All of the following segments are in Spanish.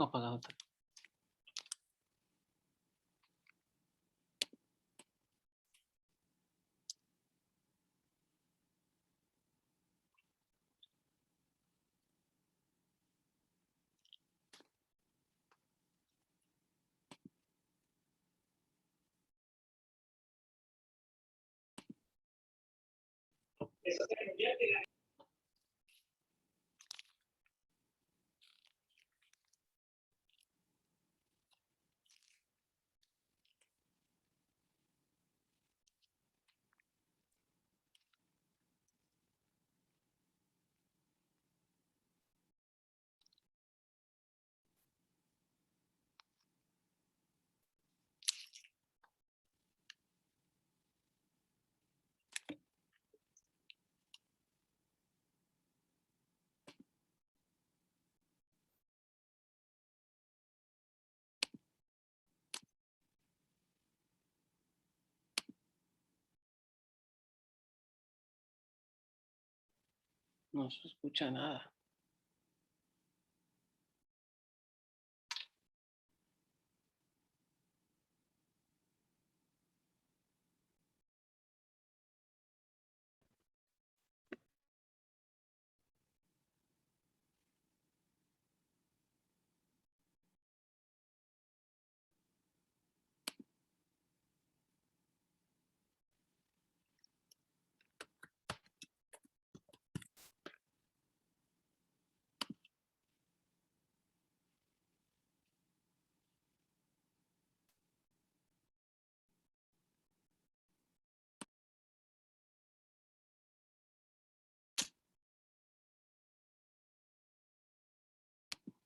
Apagado. No se escucha nada.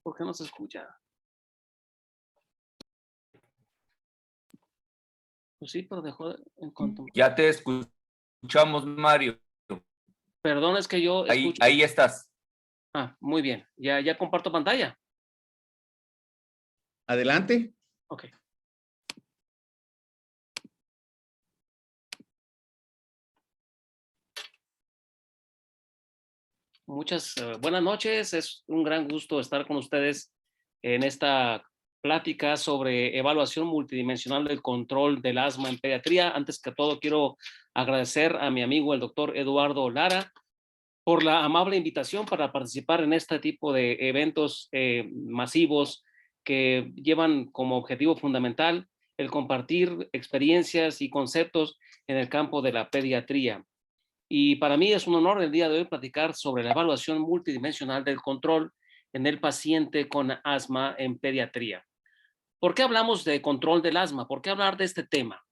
¿Por qué no se escucha? Pues sí, pero dejó en cuanto. Ya te escuchamos, Mario. Perdón, es que yo escucho. Ahí estás. Ah, muy bien. Ya comparto pantalla. Adelante. Ok. Muchas buenas noches. Es un gran gusto estar con ustedes en esta plática sobre evaluación multidimensional del control del asma en pediatría. Antes que todo, quiero agradecer a mi amigo el doctor Eduardo Lara por la amable invitación para participar en este tipo de eventos masivos que llevan como objetivo fundamental el compartir experiencias y conceptos en el campo de la pediatría. Y para mí es un honor el día de hoy platicar sobre la evaluación multidimensional del control en el paciente con asma en pediatría. ¿Por qué hablamos de control del asma? ¿Por qué hablar de este tema?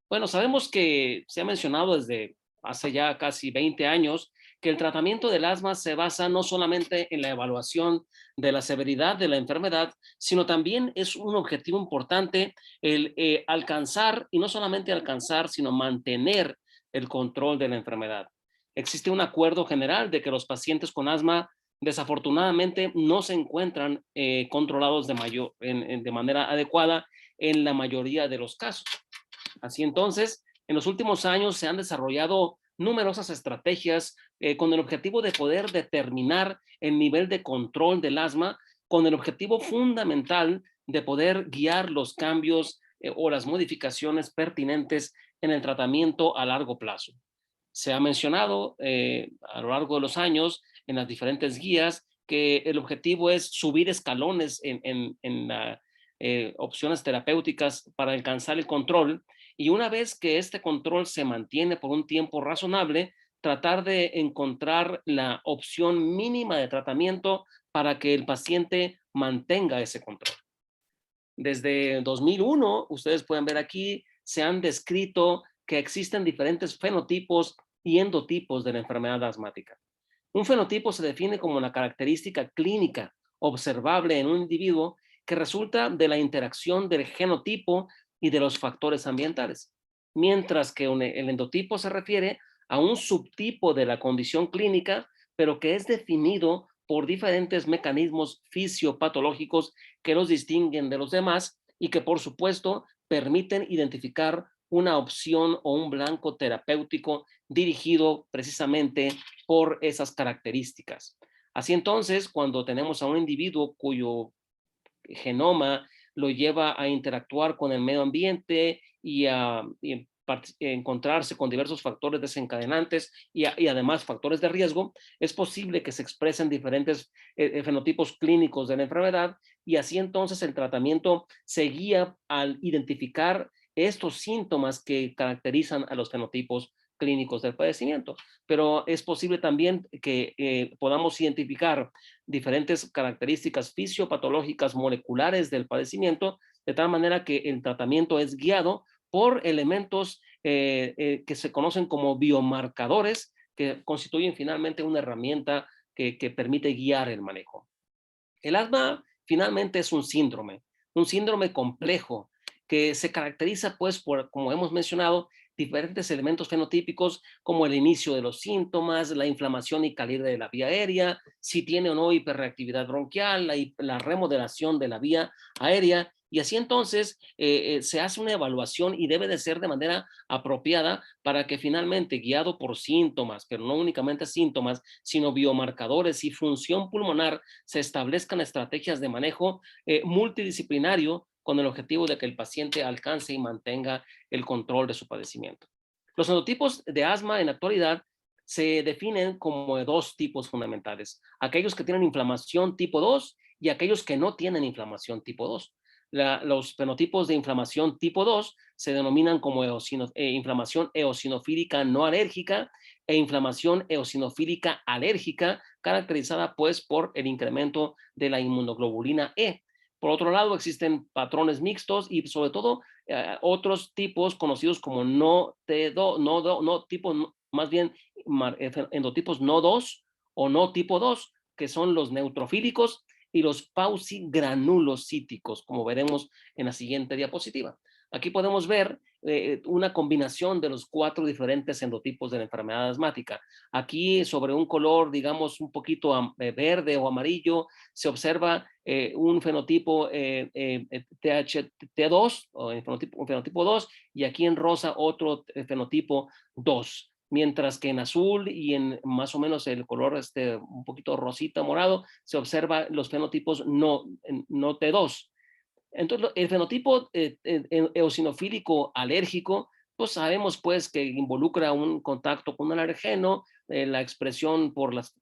Bueno, sabemos que se ha mencionado desde hace ya casi 20 años que el tratamiento del asma se basa no solamente en la evaluación de la severidad de la enfermedad, sino también es un objetivo importante el alcanzar, y no solamente alcanzar, sino mantener el control de la enfermedad. Existe un acuerdo general de que los pacientes con asma desafortunadamente no se encuentran controlados de manera adecuada en la mayoría de los casos. Así entonces, en los últimos años se han desarrollado numerosas estrategias con el objetivo de poder determinar el nivel de control del asma, con el objetivo fundamental de poder guiar los cambios o las modificaciones pertinentes en el tratamiento a largo plazo. Se ha mencionado a lo largo de los años en las diferentes guías que el objetivo es subir escalones en la, opciones terapéuticas para alcanzar el control, y una vez que este control se mantiene por un tiempo razonable, tratar de encontrar la opción mínima de tratamiento para que el paciente mantenga ese control. Desde 2001, ustedes pueden ver aquí, se han descrito que existen diferentes fenotipos y endotipos de la enfermedad asmática. Un fenotipo se define como la característica clínica observable en un individuo que resulta de la interacción del genotipo y de los factores ambientales, mientras que el endotipo se refiere a un subtipo de la condición clínica, pero que es definido por diferentes mecanismos fisiopatológicos que los distinguen de los demás y que, por supuesto, permiten identificar una opción o un blanco terapéutico dirigido precisamente por esas características. Así entonces, cuando tenemos a un individuo cuyo genoma lo lleva a interactuar con el medio ambiente y a encontrarse con diversos factores desencadenantes y además factores de riesgo, es posible que se expresen diferentes fenotipos clínicos de la enfermedad y así entonces el tratamiento se guía al identificar estos síntomas que caracterizan a los fenotipos clínicos del padecimiento. Pero es posible también que podamos identificar diferentes características fisiopatológicas moleculares del padecimiento, de tal manera que el tratamiento es guiado por elementos que se conocen como biomarcadores, que constituyen finalmente una herramienta que permite guiar el manejo. El asma finalmente es un síndrome complejo que se caracteriza pues por, como hemos mencionado, diferentes elementos fenotípicos como el inicio de los síntomas, la inflamación y calibre de la vía aérea, si tiene o no hiperreactividad bronquial, la remodelación de la vía aérea, y así entonces se hace una evaluación y debe de ser de manera apropiada para que finalmente, guiado por síntomas, pero no únicamente síntomas, sino biomarcadores y función pulmonar, se establezcan estrategias de manejo multidisciplinario con el objetivo de que el paciente alcance y mantenga el control de su padecimiento. Los fenotipos de asma en la actualidad se definen como de dos tipos fundamentales: aquellos que tienen inflamación tipo 2 y aquellos que no tienen inflamación tipo 2. Los fenotipos de inflamación tipo 2 se denominan como inflamación eosinofílica no alérgica e inflamación eosinofílica alérgica, caracterizada pues por el incremento de la inmunoglobulina E. Por otro lado, existen patrones mixtos y sobre todo otros tipos conocidos como más bien endotipos no 2 o no tipo 2, que son los neutrofílicos y los paucigranulocíticos, como veremos en la siguiente diapositiva. Aquí podemos ver una combinación de los 4 diferentes endotipos de la enfermedad asmática. Aquí sobre un color, digamos, un poquito verde o amarillo, se observa un fenotipo T2, o un fenotipo 2, y aquí en rosa otro fenotipo 2. Mientras que en azul y en más o menos el color un poquito rosita morado, se observa los fenotipos no T2. Entonces, el fenotipo eosinofílico alérgico, pues sabemos pues que involucra un contacto con un alergeno, la expresión por las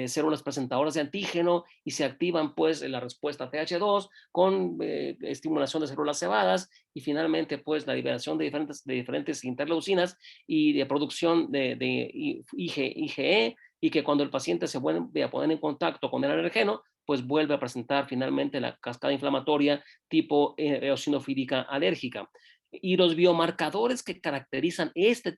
células presentadoras de antígeno y se activan pues en la respuesta TH2 con estimulación de células cebadas y finalmente pues la liberación de diferentes interleucinas y de producción de IgE, y que cuando el paciente se vuelve a poner en contacto con el alergeno, pues vuelve a presentar finalmente la cascada inflamatoria tipo eosinofílica alérgica. Y los biomarcadores que caracterizan este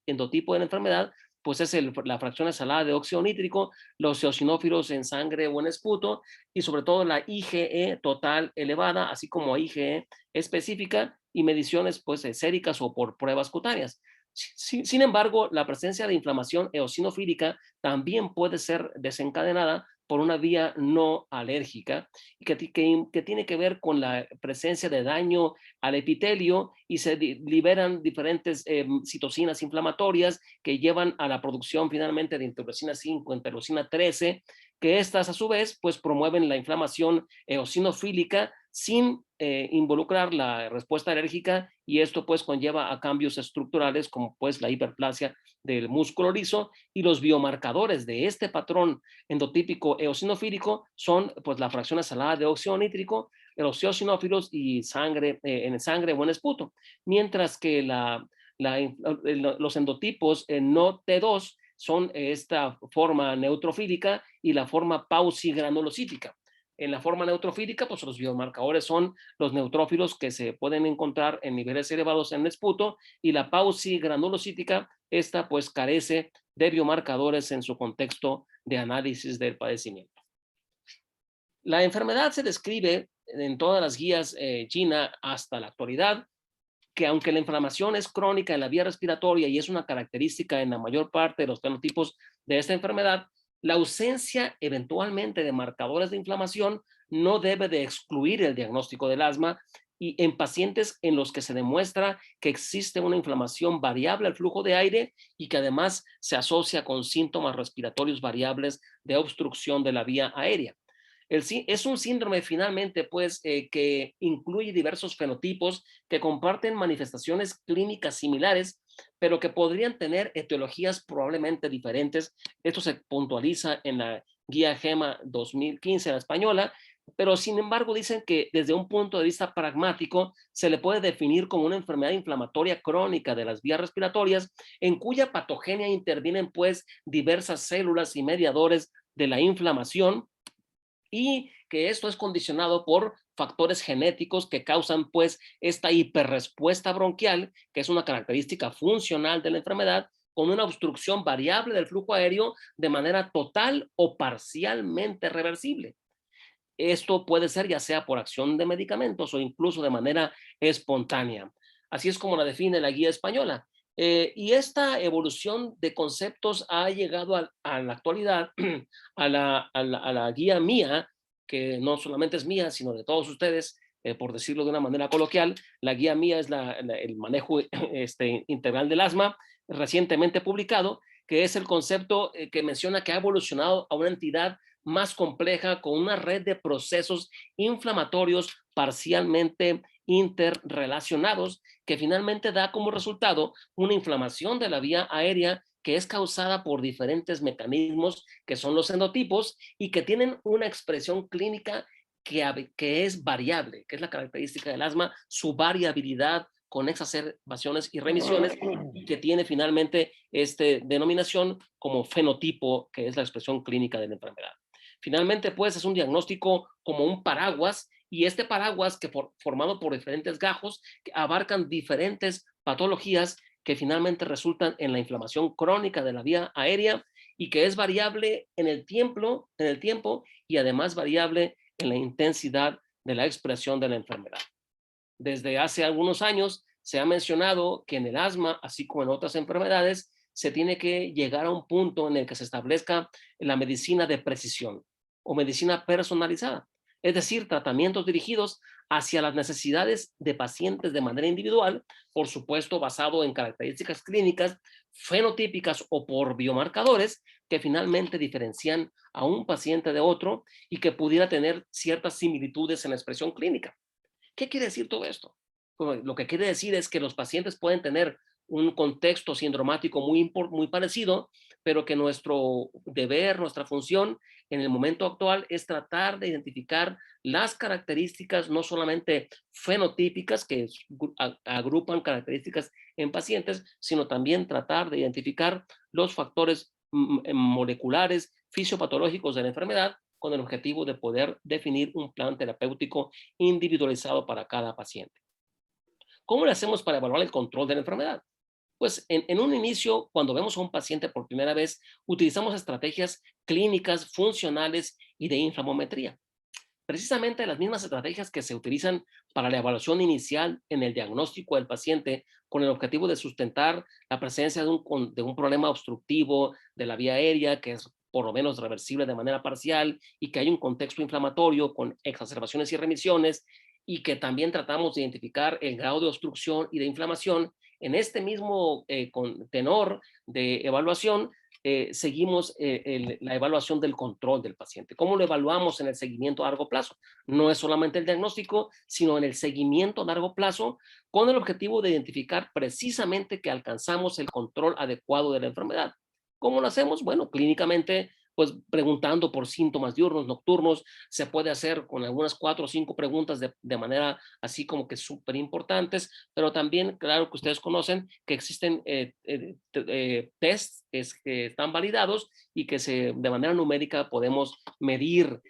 endotipo de la enfermedad, pues es la fracción salada de óxido nítrico, los eosinófilos en sangre o en esputo, y sobre todo la IgE total elevada, así como IgE específica y mediciones pues séricas o por pruebas cutáneas. Sin embargo, la presencia de inflamación eosinofílica también puede ser desencadenada por una vía no alérgica y que tiene que ver con la presencia de daño al epitelio y se liberan diferentes citocinas inflamatorias que llevan a la producción finalmente de interleucina 5, interleucina 13, que estas a su vez pues promueven la inflamación eosinofílica sin involucrar la respuesta alérgica, y esto pues conlleva a cambios estructurales como pues la hiperplasia del músculo liso, y los biomarcadores de este patrón endotípico eosinofílico son pues la fracción salada de óxido nítrico, los eosinófilos y sangre, en sangre o en esputo, mientras que los endotipos no T2 son esta forma neutrofílica y la forma paucigranulocítica. En la forma neutrofílica, pues los biomarcadores son los neutrófilos que se pueden encontrar en niveles elevados en el esputo, y la paucigranulocítica, esta pues carece de biomarcadores en su contexto de análisis del padecimiento. La enfermedad se describe en todas las guías Gina hasta la actualidad, que aunque la inflamación es crónica en la vía respiratoria y es una característica en la mayor parte de los fenotipos de esta enfermedad, la ausencia eventualmente de marcadores de inflamación no debe de excluir el diagnóstico del asma, y en pacientes en los que se demuestra que existe una inflamación variable al flujo de aire y que además se asocia con síntomas respiratorios variables de obstrucción de la vía aérea. Es un síndrome finalmente, pues, que incluye diversos fenotipos que comparten manifestaciones clínicas similares, pero que podrían tener etiologías probablemente diferentes. Esto se puntualiza en la Guía GEMA 2015, la española, pero sin embargo dicen que desde un punto de vista pragmático se le puede definir como una enfermedad inflamatoria crónica de las vías respiratorias, en cuya patogenia intervienen pues diversas células y mediadores de la inflamación, y que esto es condicionado por factores genéticos que causan pues esta hiperrespuesta bronquial, que es una característica funcional de la enfermedad, con una obstrucción variable del flujo aéreo de manera total o parcialmente reversible. Esto puede ser ya sea por acción de medicamentos o incluso de manera espontánea. Así es como la define la guía española. Y esta evolución de conceptos ha llegado a la actualidad, a la guía mía, que no solamente es mía, sino de todos ustedes, por decirlo de una manera coloquial. La guía mía es el manejo integral del asma, recientemente publicado, que es el concepto que menciona que ha evolucionado a una entidad más compleja con una red de procesos inflamatorios parcialmente interrelacionados, que finalmente da como resultado una inflamación de la vía aérea que es causada por diferentes mecanismos que son los endotipos y que tienen una expresión clínica que es variable, que es la característica del asma, su variabilidad con exacerbaciones y remisiones, y que tiene finalmente denominación como fenotipo, que es la expresión clínica de la enfermedad. Finalmente, pues, es un diagnóstico como un paraguas, y este paraguas formado por diferentes gajos que abarcan diferentes patologías que finalmente resultan en la inflamación crónica de la vía aérea, y que es variable en el tiempo y además variable en la intensidad de la expresión de la enfermedad. Desde hace algunos años se ha mencionado que en el asma, así como en otras enfermedades, se tiene que llegar a un punto en el que se establezca la medicina de precisión o medicina personalizada, es decir, tratamientos dirigidos hacia las necesidades de pacientes de manera individual, por supuesto basado en características clínicas, fenotípicas o por biomarcadores que finalmente diferencian a un paciente de otro y que pudiera tener ciertas similitudes en la expresión clínica. ¿Qué quiere decir todo esto? Pues, lo que quiere decir es que los pacientes pueden tener un contexto sindromático muy parecido, pero que nuestro deber, nuestra función en el momento actual es tratar de identificar las características no solamente fenotípicas que agrupan características en pacientes, sino también tratar de identificar los factores moleculares, fisiopatológicos de la enfermedad, con el objetivo de poder definir un plan terapéutico individualizado para cada paciente. ¿Cómo le hacemos para evaluar el control de la enfermedad? Pues en un inicio, cuando vemos a un paciente por primera vez, utilizamos estrategias clínicas, funcionales y de inflamometría. Precisamente las mismas estrategias que se utilizan para la evaluación inicial en el diagnóstico del paciente, con el objetivo de sustentar la presencia de un problema obstructivo de la vía aérea, que es por lo menos reversible de manera parcial, y que hay un contexto inflamatorio con exacerbaciones y remisiones, y que también tratamos de identificar el grado de obstrucción y de inflamación. En este mismo tenor de evaluación, seguimos la evaluación del control del paciente. ¿Cómo lo evaluamos en el seguimiento a largo plazo? No es solamente el diagnóstico, sino en el seguimiento a largo plazo, con el objetivo de identificar precisamente que alcanzamos el control adecuado de la enfermedad. ¿Cómo lo hacemos? Bueno, clínicamente, pues preguntando por síntomas diurnos, nocturnos. Se puede hacer con algunas 4 o 5 preguntas de manera así como que súper importantes, pero también, claro que ustedes conocen que existen tests que están validados y que de manera numérica podemos medir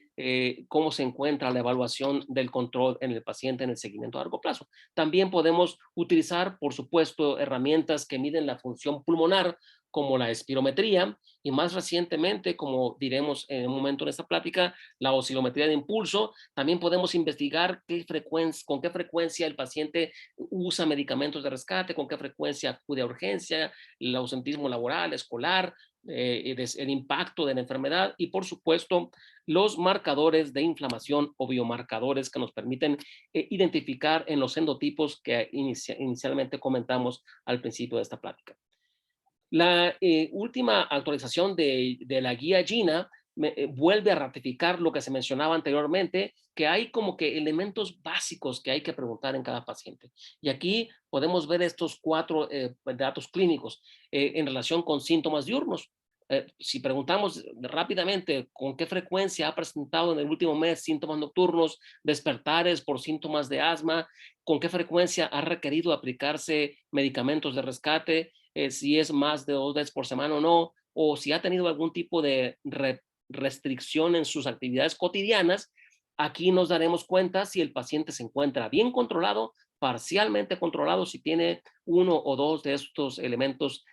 cómo se encuentra la evaluación del control en el paciente en el seguimiento a largo plazo. También podemos utilizar, por supuesto, herramientas que miden la función pulmonar, como la espirometría, y más recientemente, como diremos en un momento en esta plática, la oscilometría de impulso. También podemos investigar con qué frecuencia el paciente usa medicamentos de rescate, con qué frecuencia acude a urgencia, el ausentismo laboral, escolar, el impacto de la enfermedad y, por supuesto, los marcadores de inflamación o biomarcadores que nos permiten identificar en los endotipos que inicialmente comentamos al principio de esta plática. La última actualización de la guía GINA vuelve a ratificar lo que se mencionaba anteriormente, que hay como que elementos básicos que hay que preguntar en cada paciente. Y aquí podemos ver estos 4 datos clínicos en relación con síntomas diurnos. Si preguntamos rápidamente con qué frecuencia ha presentado en el último mes síntomas nocturnos, despertares por síntomas de asma, con qué frecuencia ha requerido aplicarse medicamentos de rescate, si es más de 2 veces por semana o no, o si ha tenido algún tipo de restricción en sus actividades cotidianas, aquí nos daremos cuenta si el paciente se encuentra bien controlado, parcialmente controlado, si tiene uno o dos de estos elementos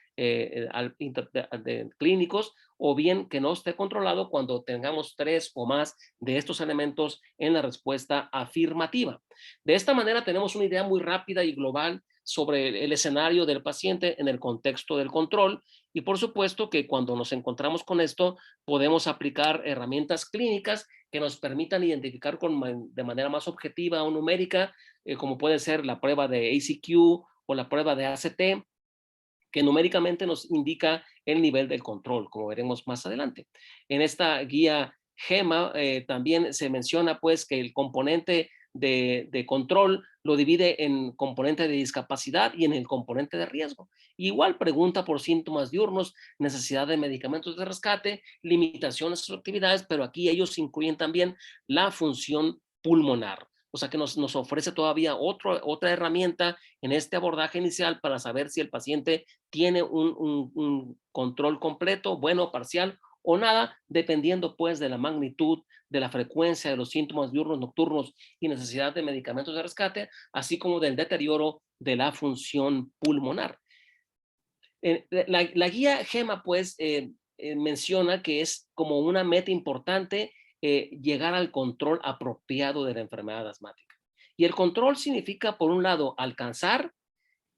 clínicos, o bien que no esté controlado cuando tengamos 3 o más de estos elementos en la respuesta afirmativa. De esta manera tenemos una idea muy rápida y global sobre el escenario del paciente en el contexto del control, y por supuesto que cuando nos encontramos con esto podemos aplicar herramientas clínicas que nos permitan identificar de manera más objetiva o numérica, como puede ser la prueba de ACQ o la prueba de ACT, que numéricamente nos indica el nivel del control, como veremos más adelante. En esta guía GEMA también se menciona pues que el componente de control lo divide en componente de discapacidad y en el componente de riesgo. Igual pregunta por síntomas diurnos, necesidad de medicamentos de rescate, limitaciones a sus actividades, pero aquí ellos incluyen también la función pulmonar. O sea que nos ofrece todavía otra herramienta en este abordaje inicial para saber si el paciente tiene un control completo, bueno, parcial o nada, dependiendo pues de la magnitud, de la frecuencia de los síntomas diurnos, nocturnos y necesidad de medicamentos de rescate, así como del deterioro de la función pulmonar. La guía GEMA pues menciona que es como una meta importante llegar al control apropiado de la enfermedad asmática. Y el control significa, por un lado, alcanzar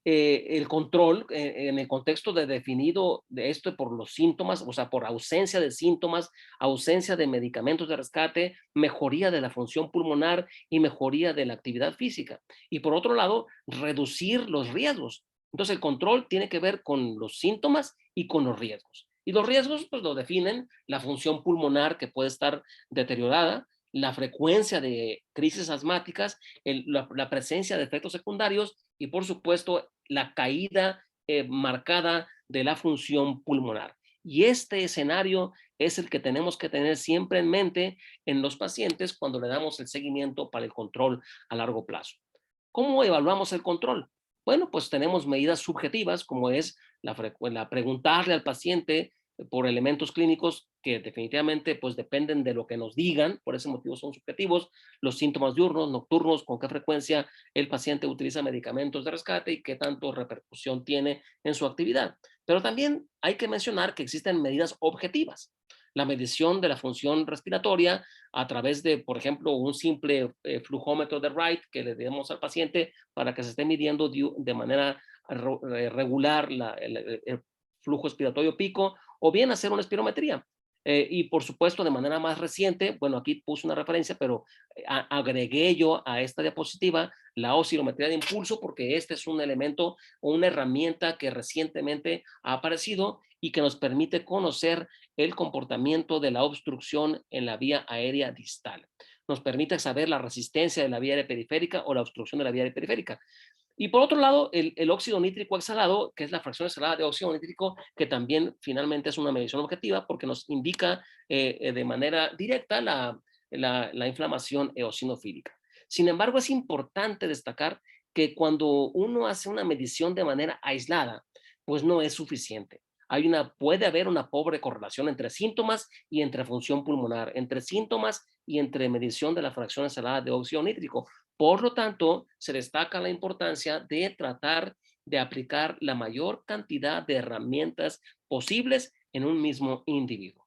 el control en el contexto de definido de esto por los síntomas, o sea, por ausencia de síntomas, ausencia de medicamentos de rescate, mejoría de la función pulmonar y mejoría de la actividad física. Y por otro lado, reducir los riesgos. Entonces, el control tiene que ver con los síntomas y con los riesgos. Y los riesgos, pues lo definen la función pulmonar que puede estar deteriorada, la frecuencia de crisis asmáticas, la presencia de efectos secundarios y, por supuesto, la caída marcada de la función pulmonar. Y este escenario es el que tenemos que tener siempre en mente en los pacientes cuando le damos el seguimiento para el control a largo plazo. ¿Cómo evaluamos el control? Bueno, pues tenemos medidas subjetivas como es la preguntarle al paciente por elementos clínicos que definitivamente pues dependen de lo que nos digan, por ese motivo son subjetivos, los síntomas diurnos, nocturnos, con qué frecuencia el paciente utiliza medicamentos de rescate y qué tanto repercusión tiene en su actividad. Pero también hay que mencionar que existen medidas objetivas. La medición de la función respiratoria a través de, por ejemplo, un simple flujómetro de Wright que le demos al paciente para que se esté midiendo de manera regular el flujo respiratorio pico, o bien hacer una espirometría. Y por supuesto, de manera más reciente, bueno, aquí puse una referencia, pero agregué yo a esta diapositiva la oscilometría de impulso, porque este es un elemento o una herramienta que recientemente ha aparecido y que nos permite conocer el comportamiento de la obstrucción en la vía aérea distal. Nos permite saber la resistencia de la vía aérea periférica o la obstrucción de la vía aérea periférica. Y por otro lado, el óxido nítrico exhalado, que es la fracción exhalada de óxido nítrico, que también finalmente es una medición objetiva porque nos indica de manera directa la inflamación eosinofílica. Sin embargo, es importante destacar que cuando uno hace una medición de manera aislada, pues no es suficiente. Puede haber una pobre correlación entre síntomas y entre función pulmonar, entre síntomas y entre medición de la fracción exhalada de óxido nítrico. Por lo tanto, se destaca la importancia de tratar de aplicar la mayor cantidad de herramientas posibles en un mismo individuo.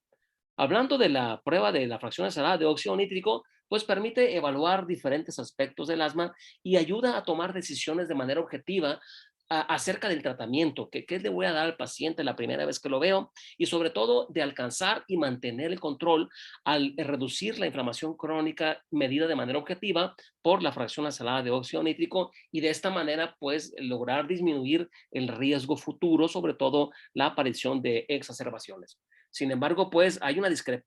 Hablando de la prueba de la fracción exhalada de óxido nítrico, pues permite evaluar diferentes aspectos del asma y ayuda a tomar decisiones de manera objetiva acerca del tratamiento, qué le voy a dar al paciente la primera vez que lo veo y sobre todo de alcanzar y mantener el control al reducir la inflamación crónica medida de manera objetiva por la fracción exhalada de óxido nítrico y de esta manera pues lograr disminuir el riesgo futuro, sobre todo la aparición de exacerbaciones. Sin embargo, pues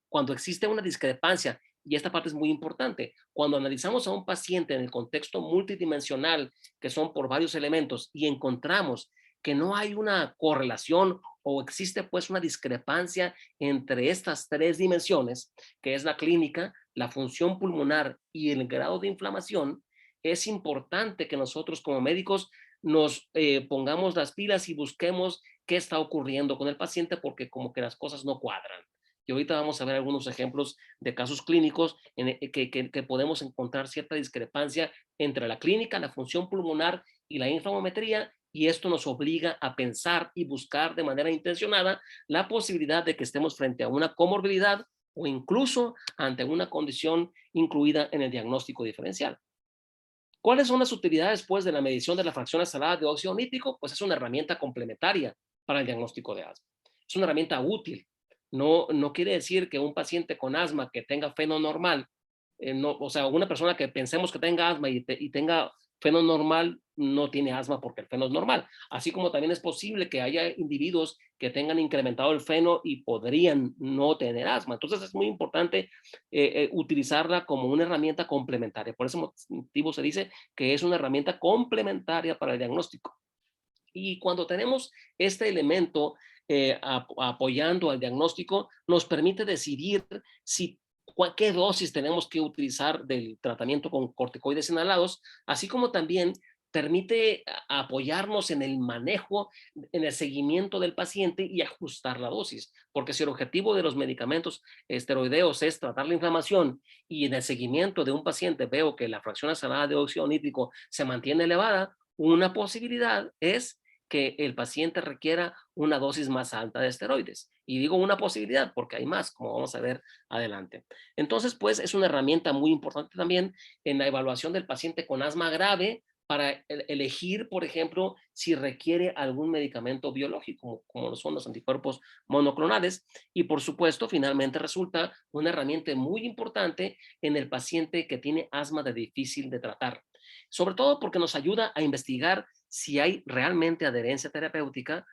cuando existe una discrepancia, y esta parte es muy importante, cuando analizamos a un paciente en el contexto multidimensional, que son por varios elementos, y encontramos que no hay una correlación o existe pues una discrepancia entre estas tres dimensiones, que es la clínica, la función pulmonar y el grado de inflamación, es importante que nosotros como médicos nos pongamos las pilas y busquemos qué está ocurriendo con el paciente porque como que las cosas no cuadran. Y ahorita vamos a ver algunos ejemplos de casos clínicos que podemos encontrar cierta discrepancia entre la clínica, la función pulmonar y la inflamometría, y esto nos obliga a pensar y buscar de manera intencionada la posibilidad de que estemos frente a una comorbilidad o incluso ante una condición incluida en el diagnóstico diferencial. ¿Cuáles son las utilidades pues, de la medición de la fracción azarada de óxido nítrico? Pues es una herramienta complementaria para el diagnóstico de asma. Es una herramienta útil. No quiere decir que un paciente con asma que tenga feno normal, no, o sea, una persona que pensemos que tenga asma y tenga feno normal, no tiene asma porque el feno es normal. Así como también es posible que haya individuos que tengan incrementado el feno y podrían no tener asma. Entonces es muy importante utilizarla como una herramienta complementaria. Por ese motivo se dice que es una herramienta complementaria para el diagnóstico. Y cuando tenemos este elemento apoyando al diagnóstico, nos permite decidir qué dosis tenemos que utilizar del tratamiento con corticoides inhalados, así como también permite apoyarnos en el manejo, en el seguimiento del paciente y ajustar la dosis. Porque si el objetivo de los medicamentos esteroideos es tratar la inflamación y en el seguimiento de un paciente veo que la fracción azarada de óxido nítrico se mantiene elevada, una posibilidad es que el paciente requiera una dosis más alta de esteroides. Y digo una posibilidad porque hay más, como vamos a ver adelante. Entonces, pues es una herramienta muy importante también en la evaluación del paciente con asma grave para elegir, por ejemplo, si requiere algún medicamento biológico, como son los anticuerpos monoclonales. Y por supuesto, finalmente resulta una herramienta muy importante en el paciente que tiene asma de difícil de tratar. Sobre todo porque nos ayuda a investigar si hay realmente adherencia terapéutica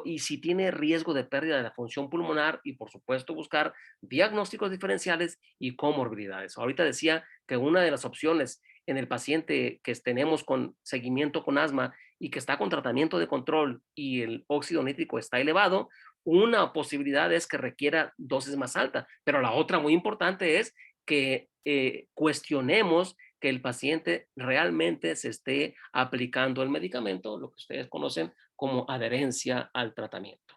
y si tiene riesgo de pérdida de la función pulmonar y por supuesto buscar diagnósticos diferenciales y comorbilidades. Ahorita decía que una de las opciones en el paciente que tenemos con seguimiento con asma y que está con tratamiento de control y el óxido nítrico está elevado, una posibilidad es que requiera dosis más alta, pero la otra muy importante es que cuestionemos que el paciente realmente se esté aplicando el medicamento, lo que ustedes conocen como adherencia al tratamiento.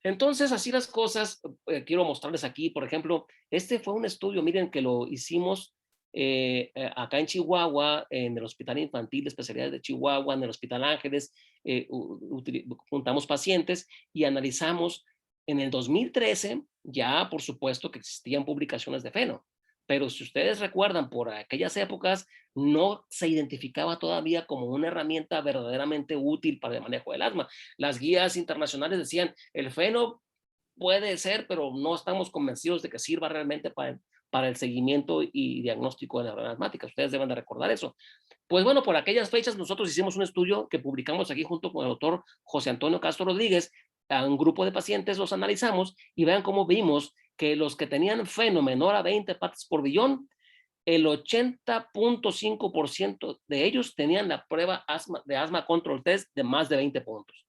Entonces, así las cosas, quiero mostrarles aquí, por ejemplo, este fue un estudio, miren, que lo hicimos acá en Chihuahua, en el Hospital Infantil de Especialidades de Chihuahua, en el Hospital Ángeles, juntamos pacientes y analizamos en el 2013, ya por supuesto que existían publicaciones de feno, pero si ustedes recuerdan, por aquellas épocas no se identificaba todavía como una herramienta verdaderamente útil para el manejo del asma. Las guías internacionales decían, el feno puede ser, pero no estamos convencidos de que sirva realmente para el seguimiento y diagnóstico de la enfermedad asmática. Ustedes deben de recordar eso. Pues bueno, por aquellas fechas nosotros hicimos un estudio que publicamos aquí junto con el doctor José Antonio Castro Rodríguez, a un grupo de pacientes los analizamos y vean cómo vimos que los que tenían feno menor a 20 partes por billón, el 80.5% de ellos tenían la prueba de asma control test de más de 20 puntos.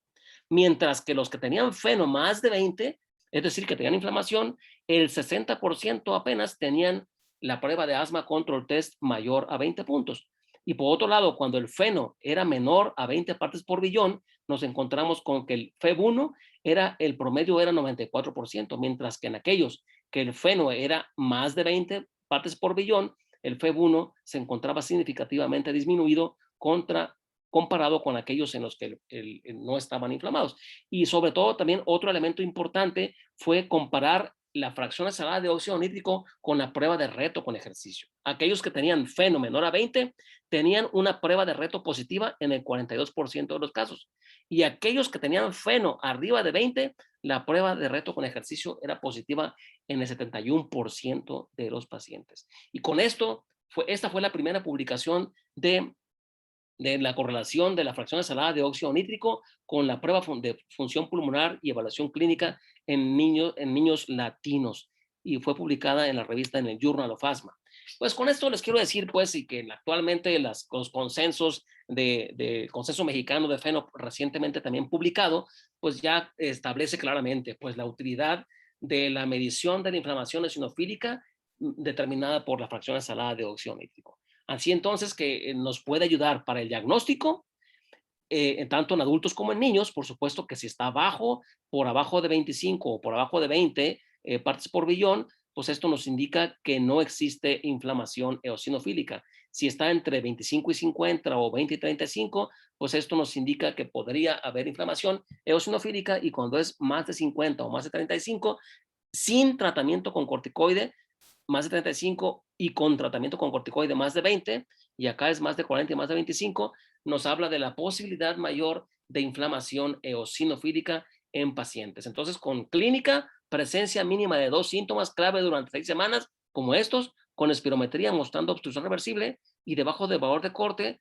Mientras que los que tenían feno más de 20, es decir, que tenían inflamación, el 60% apenas tenían la prueba de asma control test mayor a 20 puntos. Y por otro lado, cuando el feno era menor a 20 partes por billón, nos encontramos con que el FEB1 el promedio era 94%, mientras que en aquellos que el feno era más de 20 partes por billón, el FEB1 se encontraba significativamente disminuido comparado con aquellos en los que no estaban inflamados. Y sobre todo también otro elemento importante fue comparar la fracción azarada de óxido nítrico con la prueba de reto con ejercicio. Aquellos que tenían feno menor a 20 tenían una prueba de reto positiva en el 42% de los casos. Y aquellos que tenían feno arriba de 20, la prueba de reto con ejercicio era positiva en el 71% de los pacientes. Y con esto, esta fue la primera publicación de la correlación de la fracción azarada de óxido nítrico con la prueba de función pulmonar y evaluación clínica en niños latinos y fue publicada en la revista, en el Journal of Asthma. Pues con esto les quiero decir, pues, y que actualmente los consensos del Consenso Mexicano de Feno, recientemente también publicado, pues ya establece claramente, pues, la utilidad de la medición de la inflamación eosinofílica determinada por la fracción salada de óxido nítrico. Así entonces que nos puede ayudar para el diagnóstico, tanto en adultos como en niños, por supuesto que si está por abajo de 25 o por abajo de 20 partes por billón, pues esto nos indica que no existe inflamación eosinofílica. Si está entre 25 y 50 o 20 y 35, pues esto nos indica que podría haber inflamación eosinofílica, y cuando es más de 50 o más de 35, sin tratamiento con corticoide, más de 35, y con tratamiento con corticoide más de 20, y acá es más de 40 y más de 25, nos habla de la posibilidad mayor de inflamación eosinofílica en pacientes. Entonces, con clínica, presencia mínima de 2 síntomas clave durante 6 semanas, como estos, con espirometría mostrando obstrucción reversible y debajo del valor de corte,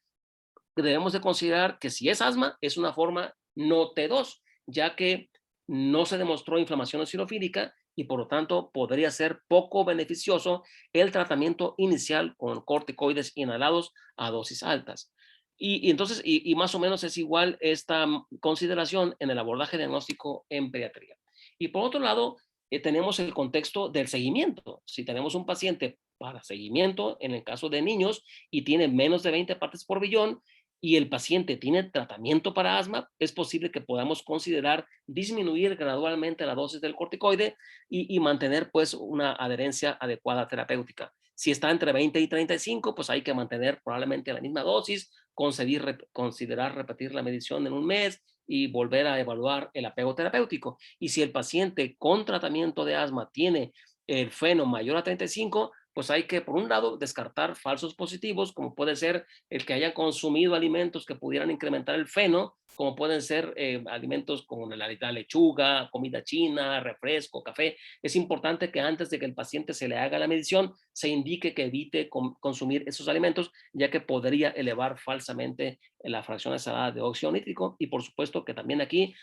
debemos de considerar que si es asma, es una forma no T2, ya que no se demostró inflamación eosinofílica y por lo tanto podría ser poco beneficioso el tratamiento inicial con corticoides inhalados a dosis altas. Entonces, más o menos es igual esta consideración en el abordaje diagnóstico en pediatría. Y por otro lado, tenemos el contexto del seguimiento. Si tenemos un paciente para seguimiento, en el caso de niños, y tiene menos de 20 partes por billón, y el paciente tiene tratamiento para asma, es posible que podamos considerar disminuir gradualmente la dosis del corticoide y mantener pues una adherencia adecuada terapéutica. Si está entre 20 y 35, pues hay que mantener probablemente la misma dosis, considerar repetir la medición en un mes y volver a evaluar el apego terapéutico. Y si el paciente con tratamiento de asma tiene el FeNO mayor a 35, pues hay que, por un lado, descartar falsos positivos, como puede ser el que haya consumido alimentos que pudieran incrementar el feno, como pueden ser alimentos como la lechuga, comida china, refresco, café. Es importante que antes de que el paciente se le haga la medición, se indique que evite consumir esos alimentos, ya que podría elevar falsamente la fracción salada de óxido nítrico. Y por supuesto que también aquí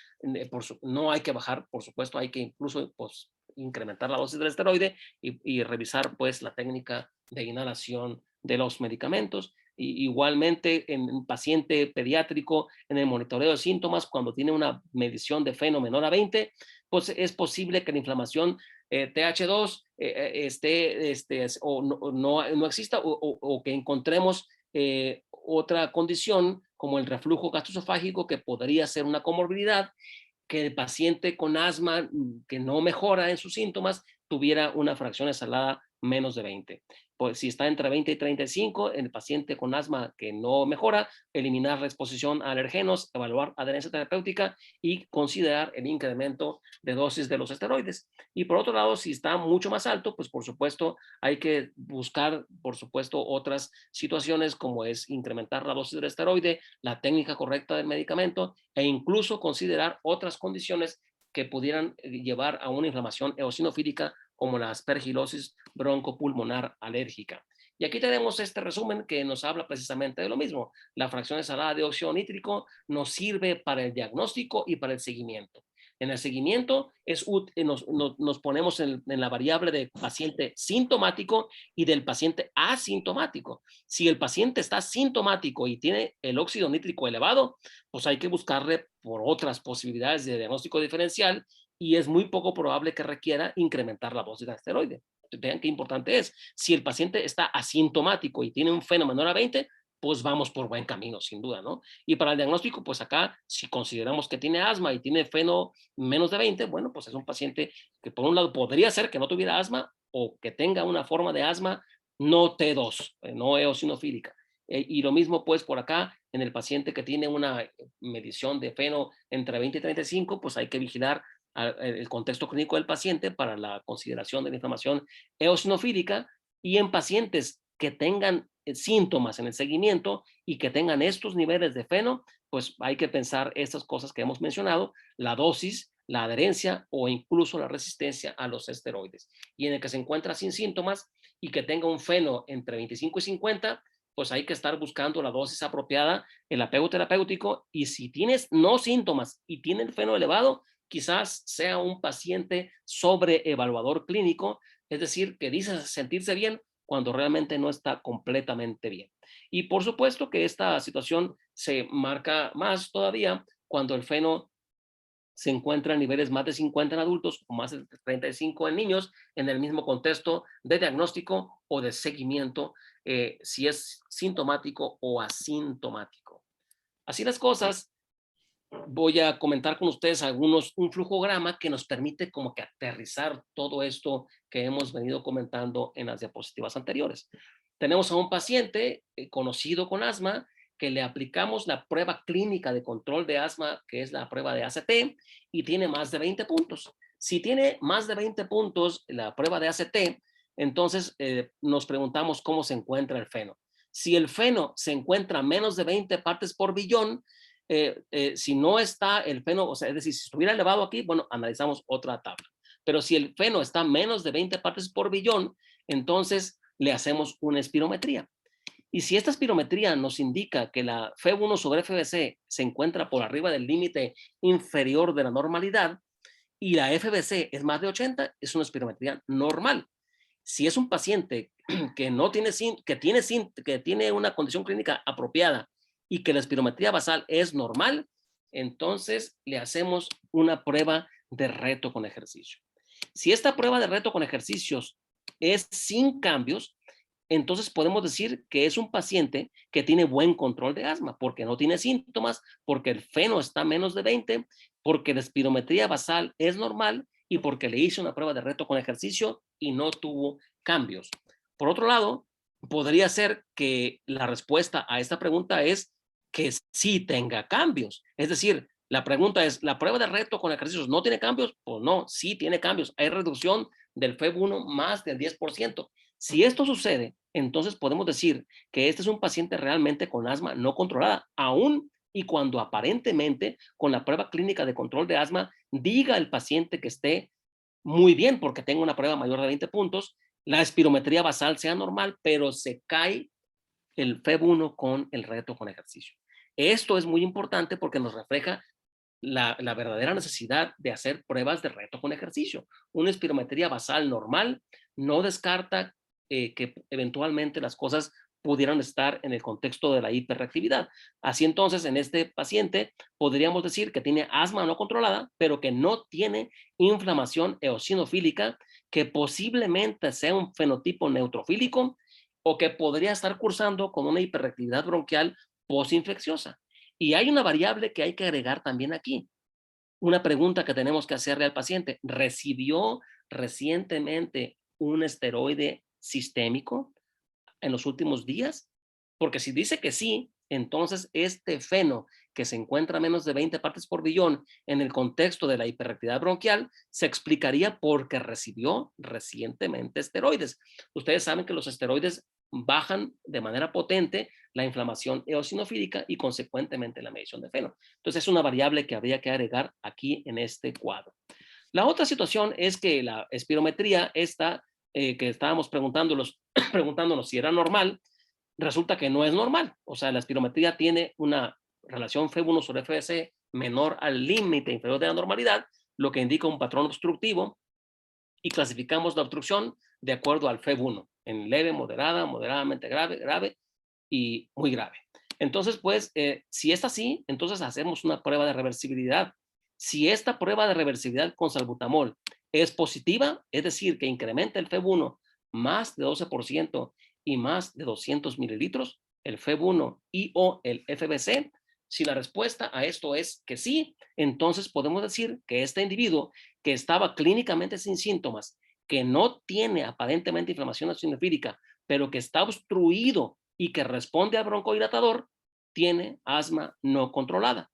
no hay que bajar, por supuesto, hay que incluso pues, incrementar la dosis del esteroide y revisar pues la técnica de inhalación de los medicamentos. Igualmente, en un paciente pediátrico, en el monitoreo de síntomas, cuando tiene una medición de FeNO menor a 20, pues es posible que la inflamación TH2 o no exista, o que encontremos otra condición como el reflujo gastroesofágico, que podría ser una comorbilidad, que el paciente con asma que no mejora en sus síntomas tuviera una fracción salada menos de 20. Pues si está entre 20 y 35, el paciente con asma que no mejora, eliminar la exposición a alergenos, evaluar adherencia terapéutica y considerar el incremento de dosis de los esteroides. Y por otro lado, si está mucho más alto, pues por supuesto hay que buscar, por supuesto, otras situaciones como es incrementar la dosis del esteroide, la técnica correcta del medicamento e incluso considerar otras condiciones que pudieran llevar a una inflamación eosinofílica como la aspergilosis broncopulmonar alérgica. Y aquí tenemos este resumen que nos habla precisamente de lo mismo. La fracción salada de óxido nítrico nos sirve para el diagnóstico y para el seguimiento. En el seguimiento nos ponemos en la variable de paciente sintomático y del paciente asintomático. Si el paciente está sintomático y tiene el óxido nítrico elevado, pues hay que buscarle por otras posibilidades de diagnóstico diferencial, y es muy poco probable que requiera incrementar la dosis de esteroide. Vean qué importante es. Si el paciente está asintomático y tiene un FeNO menor a 20, pues vamos por buen camino, sin duda, ¿no? Y para el diagnóstico, pues acá, si consideramos que tiene asma y tiene FeNO menos de 20, bueno, pues es un paciente que por un lado podría ser que no tuviera asma o que tenga una forma de asma no T2, no eosinofílica. Y lo mismo pues por acá, en el paciente que tiene una medición de FeNO entre 20 y 35, pues hay que vigilar el contexto clínico del paciente para la consideración de la inflamación eosinofílica. Y en pacientes que tengan síntomas en el seguimiento y que tengan estos niveles de FeNO, pues hay que pensar estas cosas que hemos mencionado, la dosis, la adherencia o incluso la resistencia a los esteroides. Y en el que se encuentra sin síntomas y que tenga un FeNO entre 25 y 50, pues hay que estar buscando la dosis apropiada, el apego terapéutico, y si tienes no síntomas y tiene el FeNO elevado, quizás sea un paciente sobreevaluador clínico, es decir, que dice sentirse bien cuando realmente no está completamente bien. Y por supuesto que esta situación se marca más todavía cuando el feno se encuentra a niveles más de 50 en adultos o más de 35 en niños, en el mismo contexto de diagnóstico o de seguimiento, si es sintomático o asintomático. Así las cosas, voy a comentar con ustedes un flujograma que nos permite como que aterrizar todo esto que hemos venido comentando en las diapositivas anteriores. Tenemos a un paciente conocido con asma que le aplicamos la prueba clínica de control de asma, que es la prueba de ACT, y tiene más de 20 puntos. Si tiene más de 20 puntos la prueba de ACT, entonces nos preguntamos cómo se encuentra el feno. Si el feno se encuentra a menos de 20 partes por billón, si no está el feno, o sea, es decir, si estuviera elevado aquí, bueno, analizamos otra tabla. Pero si el feno está menos de 20 partes por billón, entonces le hacemos una espirometría. Y si esta espirometría nos indica que la F1 sobre FBC se encuentra por arriba del límite inferior de la normalidad y la FBC es más de 80, es una espirometría normal. Si es un paciente que no tiene, que tiene una condición clínica apropiada y que la espirometría basal es normal, entonces le hacemos una prueba de reto con ejercicio. Si esta prueba de reto con ejercicios es sin cambios, entonces podemos decir que es un paciente que tiene buen control de asma, porque no tiene síntomas, porque el feno está menos de 20, porque la espirometría basal es normal y porque le hice una prueba de reto con ejercicio y no tuvo cambios. Por otro lado, podría ser que la respuesta a esta pregunta es que sí tenga cambios. Es decir, la pregunta es, ¿la prueba de reto con ejercicios no tiene cambios? Pues no, sí tiene cambios. Hay reducción del FEV1 más del 10%. Si esto sucede, entonces podemos decir que este es un paciente realmente con asma no controlada, aún y cuando aparentemente con la prueba clínica de control de asma diga el paciente que esté muy bien porque tenga una prueba mayor de 20 puntos, la espirometría basal sea normal, pero se cae el FEV1 con el reto con ejercicio. Esto es muy importante porque nos refleja la verdadera necesidad de hacer pruebas de reto con ejercicio. Una espirometría basal normal no descarta que eventualmente las cosas pudieran estar en el contexto de la hiperreactividad. Así entonces, en este paciente podríamos decir que tiene asma no controlada, pero que no tiene inflamación eosinofílica, que posiblemente sea un fenotipo neutrofílico o que podría estar cursando con una hiperreactividad bronquial postinfecciosa. Y hay una variable que hay que agregar también aquí. Una pregunta que tenemos que hacerle al paciente: ¿recibió recientemente un esteroide sistémico en los últimos días? Porque si dice que sí, entonces este feno que se encuentra a menos de 20 partes por billón en el contexto de la hiperactividad bronquial se explicaría porque recibió recientemente esteroides. Ustedes saben que los esteroides bajan de manera potente la inflamación eosinofílica y consecuentemente la medición de feno. Entonces es una variable que habría que agregar aquí en este cuadro. La otra situación es que la espirometría esta que estábamos preguntándonos si era normal, resulta que no es normal. O sea, la espirometría tiene una relación F1 sobre FBC menor al límite inferior de la normalidad, lo que indica un patrón obstructivo, y clasificamos la obstrucción de acuerdo al FEV1, en leve, moderada, moderadamente grave, grave y muy grave. Entonces, pues, si es así, entonces hacemos una prueba de reversibilidad. Si esta prueba de reversibilidad con salbutamol es positiva, es decir, que incrementa el FEV1 más de 12% y más de 200 mililitros, el FEV1 y o el FBC, si la respuesta a esto es que sí, entonces podemos decir que este individuo que estaba clínicamente sin síntomas, que no tiene aparentemente inflamación eosinofílica, pero que está obstruido y que responde al broncodilatador, tiene asma no controlada,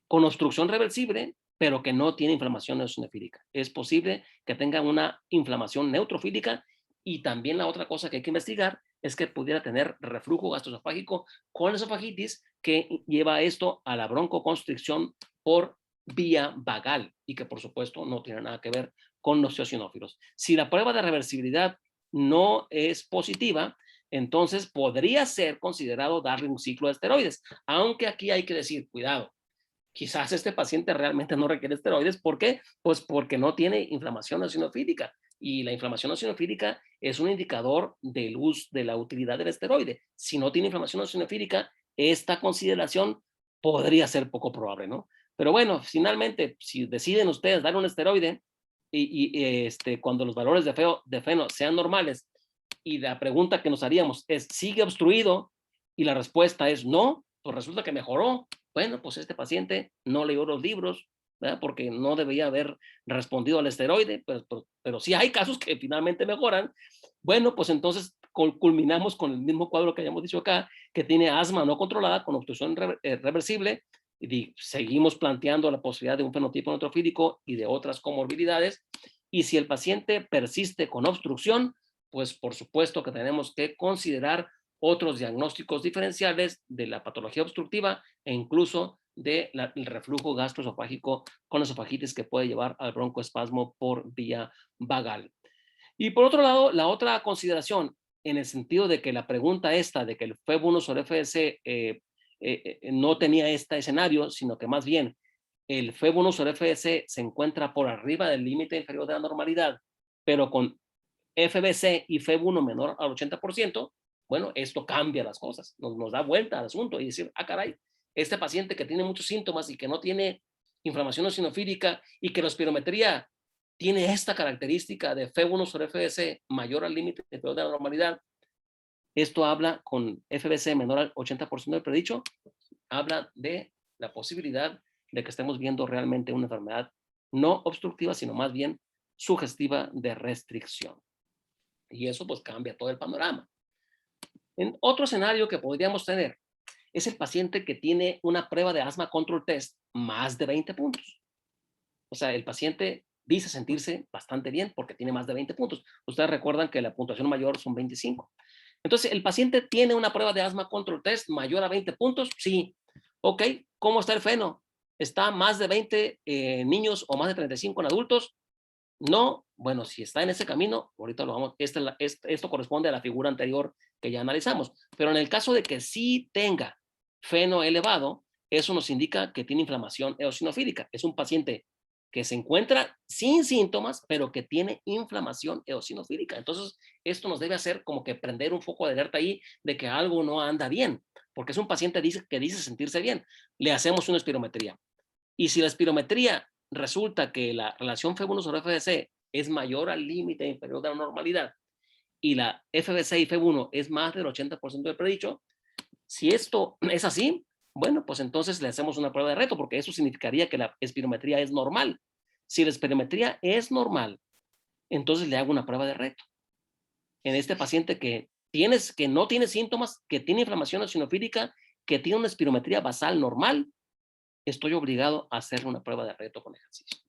con obstrucción reversible, pero que no tiene inflamación eosinofílica. Es posible que tenga una inflamación neutrofílica y también la otra cosa que hay que investigar es que pudiera tener reflujo gastroesofágico con esofagitis que lleva esto a la broncoconstricción por vía vagal y que por supuesto no tiene nada que ver con los eosinófilos. Si la prueba de reversibilidad no es positiva, entonces podría ser considerado darle un ciclo de esteroides, aunque aquí hay que decir, cuidado, quizás este paciente realmente no requiere esteroides. ¿Por qué? Pues porque no tiene inflamación eosinofílica. Y la inflamación eosinofílica es un indicador del uso, de la utilidad del esteroide. Si no tiene inflamación eosinofílica, esta consideración podría ser poco probable, ¿no? Pero bueno, finalmente, si deciden ustedes dar un esteroide cuando los valores de feno sean normales y la pregunta que nos haríamos es, ¿sigue obstruido? Y la respuesta es no, pues resulta que mejoró. Bueno, pues este paciente no leyó los libros, ¿verdad? Porque no debería haber respondido al esteroide, pero sí hay casos que finalmente mejoran. Bueno, pues entonces culminamos con el mismo cuadro que hayamos dicho acá, que tiene asma no controlada con obstrucción reversible, y seguimos planteando la posibilidad de un fenotipo neutrofílico y de otras comorbilidades. Y si el paciente persiste con obstrucción, pues por supuesto que tenemos que considerar otros diagnósticos diferenciales de la patología obstructiva e incluso del reflujo gastroesofágico con esofagitis que puede llevar al broncoespasmo por vía vagal. Y por otro lado, la otra consideración, en el sentido de que la pregunta esta de que el FEB1 sobre FS no tenía este escenario, sino que más bien el FEB1 sobre FS se encuentra por arriba del límite inferior de la normalidad, pero con FBC y FEB1 menor al 80%, bueno, esto cambia las cosas, nos da vuelta al asunto y decir, ah, caray, este paciente que tiene muchos síntomas y que no tiene inflamación eosinofílica y que la espirometría tiene esta característica de FEB1 sobre FBC mayor al límite inferior de la normalidad, esto habla con FBC menor al 80% del predicho, habla de la posibilidad de que estemos viendo realmente una enfermedad no obstructiva, sino más bien sugestiva de restricción. Y eso pues cambia todo el panorama. En otro escenario que podríamos tener es el paciente que tiene una prueba de asma control test más de 20 puntos. O sea, el paciente dice sentirse bastante bien porque tiene más de 20 puntos. Ustedes recuerdan que la puntuación mayor son 25. Entonces, ¿el paciente tiene una prueba de asma control test mayor a 20 puntos? Sí. Ok, ¿cómo está el feno? ¿Está más de 20 niños o más de 35 en adultos? No, bueno, si está en ese camino, ahorita lo vamos, esto corresponde a la figura anterior que ya analizamos, pero en el caso de que sí tenga feno elevado, eso nos indica que tiene inflamación eosinofílica. Es un paciente que se encuentra sin síntomas, pero que tiene inflamación eosinofílica. Entonces, esto nos debe hacer como que prender un foco de alerta ahí de que algo no anda bien, porque es un paciente que dice sentirse bien. Le hacemos una espirometría. Y si la espirometría resulta que la relación FEB1 sobre FBC es mayor al límite inferior de la normalidad y la FBC y FEB1 es más del 80% del predicho, si esto es así, bueno, pues entonces le hacemos una prueba de reto, porque eso significaría que la espirometría es normal. Si la espirometría es normal, entonces le hago una prueba de reto. En este paciente que no tiene síntomas, que tiene inflamación eosinofílica, que tiene una espirometría basal normal, estoy obligado a hacer una prueba de reto con ejercicio.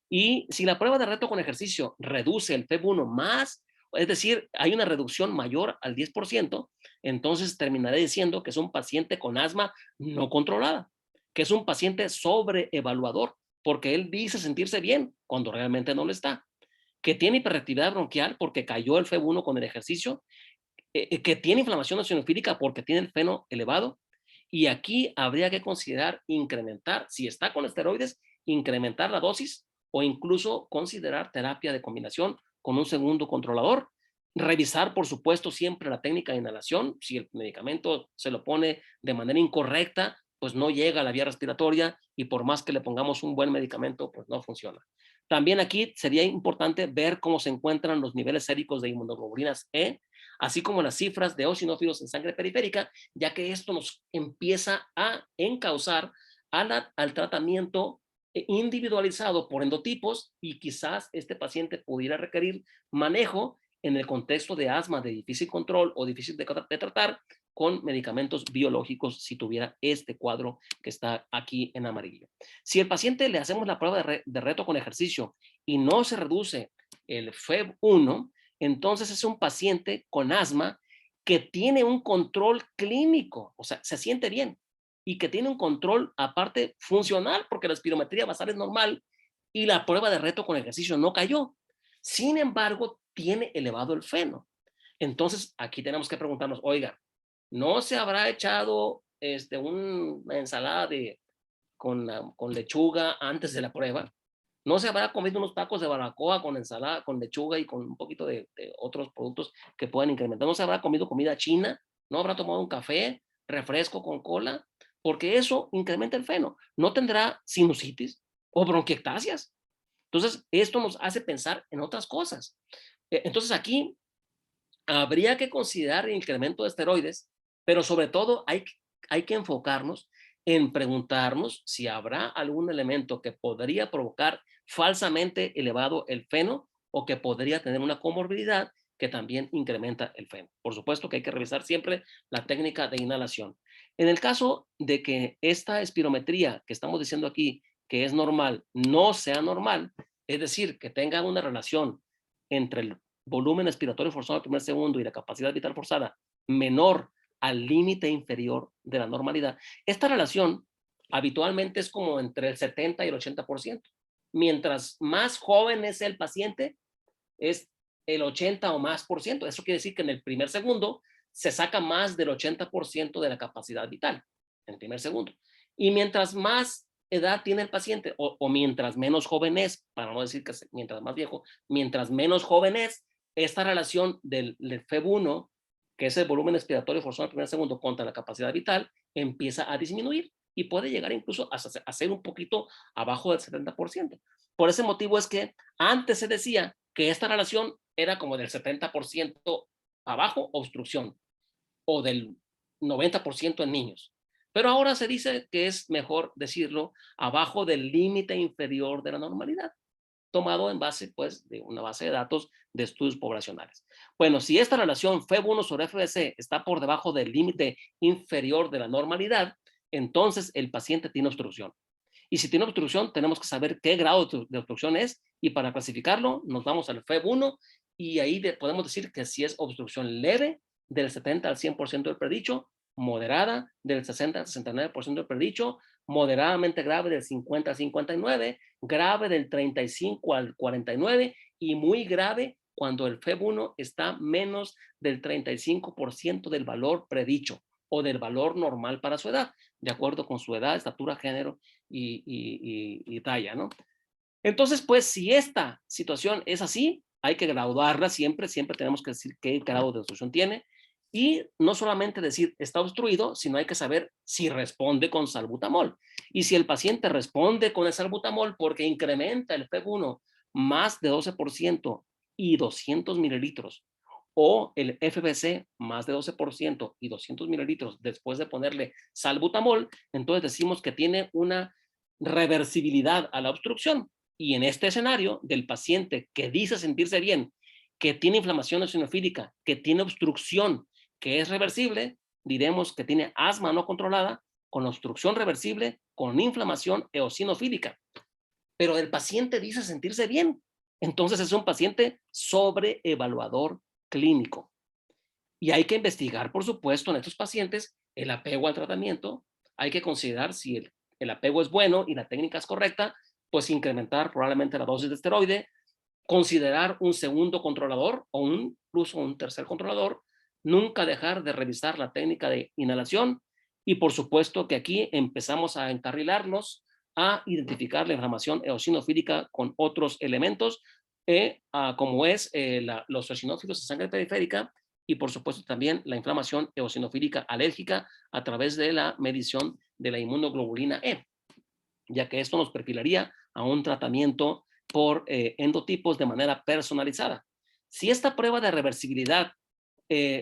Y si la prueba de reto con ejercicio reduce el FEB1 más, es decir, hay una reducción mayor al 10%, entonces terminaré diciendo que es un paciente con asma no controlada, que es un paciente sobreevaluador, porque él dice sentirse bien cuando realmente no lo está, que tiene hiperactividad bronquial porque cayó el FEB1 con el ejercicio, que tiene inflamación eosinofílica porque tiene el feno elevado, y aquí habría que considerar incrementar, si está con esteroides, incrementar la dosis o incluso considerar terapia de combinación con un segundo controlador. Revisar, por supuesto, siempre la técnica de inhalación. Si el medicamento se lo pone de manera incorrecta, pues no llega a la vía respiratoria y por más que le pongamos un buen medicamento, pues no funciona. También aquí sería importante ver cómo se encuentran los niveles séricos de inmunoglobulinas E, así como las cifras de eosinófilos en sangre periférica, ya que esto nos empieza a encauzar al tratamiento individualizado por endotipos y quizás este paciente pudiera requerir manejo en el contexto de asma de difícil control o difícil de tratar con medicamentos biológicos si tuviera este cuadro que está aquí en amarillo. Si el paciente le hacemos la prueba de reto con ejercicio y no se reduce el FEB1, entonces es un paciente con asma que tiene un control clínico, o sea, se siente bien y que tiene un control aparte funcional porque la espirometría basal es normal y la prueba de reto con ejercicio no cayó. Sin embargo, tiene elevado el feno. Entonces, aquí tenemos que preguntarnos, oiga, ¿no se habrá echado una ensalada de con lechuga antes de la prueba. No se habrá comido unos tacos de barbacoa con ensalada, con lechuga y con un poquito de otros productos que puedan incrementar. No se habrá comido comida china, no habrá tomado un café, refresco con cola, porque eso incrementa el feno. No tendrá sinusitis o bronquiectasias. Entonces, esto nos hace pensar en otras cosas. Entonces, aquí habría que considerar el incremento de esteroides, pero sobre todo hay que enfocarnos en preguntarnos si habrá algún elemento que podría provocar falsamente elevado el feno o que podría tener una comorbilidad que también incrementa el feno. Por supuesto que hay que revisar siempre la técnica de inhalación. En el caso de que esta espirometría que estamos diciendo aquí, que es normal, no sea normal, es decir, que tenga una relación entre el volumen expiratorio forzado al primer segundo y la capacidad vital forzada menor al límite inferior de la normalidad. Esta relación habitualmente es como entre el 70 y el 80%. Mientras más joven es el paciente, es el 80 o más por ciento. Eso quiere decir que en el primer segundo se saca más del 80% de la capacidad vital, en el primer segundo. Y mientras más edad tiene el paciente, o mientras menos joven es, para no decir que mientras más viejo, mientras menos joven es, esta relación del FEV1, que es el volumen expiratorio forzado al primer segundo contra la capacidad vital, empieza a disminuir y puede llegar incluso a ser un poquito abajo del 70%. Por ese motivo es que antes se decía que esta relación era como del 70% abajo, obstrucción, o del 90% en niños. Pero ahora se dice que es mejor decirlo abajo del límite inferior de la normalidad, tomado en base, pues, de una base de datos de estudios poblacionales. Bueno, si esta relación FEV1 sobre FBC está por debajo del límite inferior de la normalidad, entonces el paciente tiene obstrucción. Y si tiene obstrucción, tenemos que saber qué grado de obstrucción es, y para clasificarlo nos vamos al FEV1 y ahí podemos decir que si es obstrucción leve, del 70 al 100% del predicho, moderada, del 60 al 69% del predicho, moderadamente grave del 50 al 59, grave del 35 al 49 y muy grave cuando el FEV1 está menos del 35% del valor predicho o del valor normal para su edad, de acuerdo con su edad, estatura, género y talla, ¿no? Entonces, pues, si esta situación es así, hay que graduarla siempre, siempre tenemos que decir qué grado de obstrucción tiene, y no solamente decir está obstruido, sino hay que saber si responde con salbutamol. Y si el paciente responde con el salbutamol porque incrementa el FEV1 más de 12% y 200 mililitros, o el FBC más de 12% y 200 mililitros después de ponerle salbutamol, entonces decimos que tiene una reversibilidad a la obstrucción. Y en este escenario del paciente que dice sentirse bien, que tiene inflamación eosinofílica, que tiene obstrucción, que es reversible, diremos que tiene asma no controlada, con obstrucción reversible, con inflamación eosinofílica. Pero el paciente dice sentirse bien. Entonces es un paciente sobreevaluador clínico. Y hay que investigar, por supuesto, en estos pacientes el apego al tratamiento. Hay que considerar si el apego es bueno y la técnica es correcta, pues incrementar probablemente la dosis de esteroide, considerar un segundo controlador o incluso un tercer controlador, nunca dejar de revisar la técnica de inhalación y por supuesto que aquí empezamos a encarrilarnos a identificar la inflamación eosinofílica con otros elementos, como es los eosinófilos de sangre periférica y por supuesto también la inflamación eosinofílica alérgica a través de la medición de la inmunoglobulina E, ya que esto nos perfilaría a un tratamiento por endotipos de manera personalizada. Si esta prueba de reversibilidad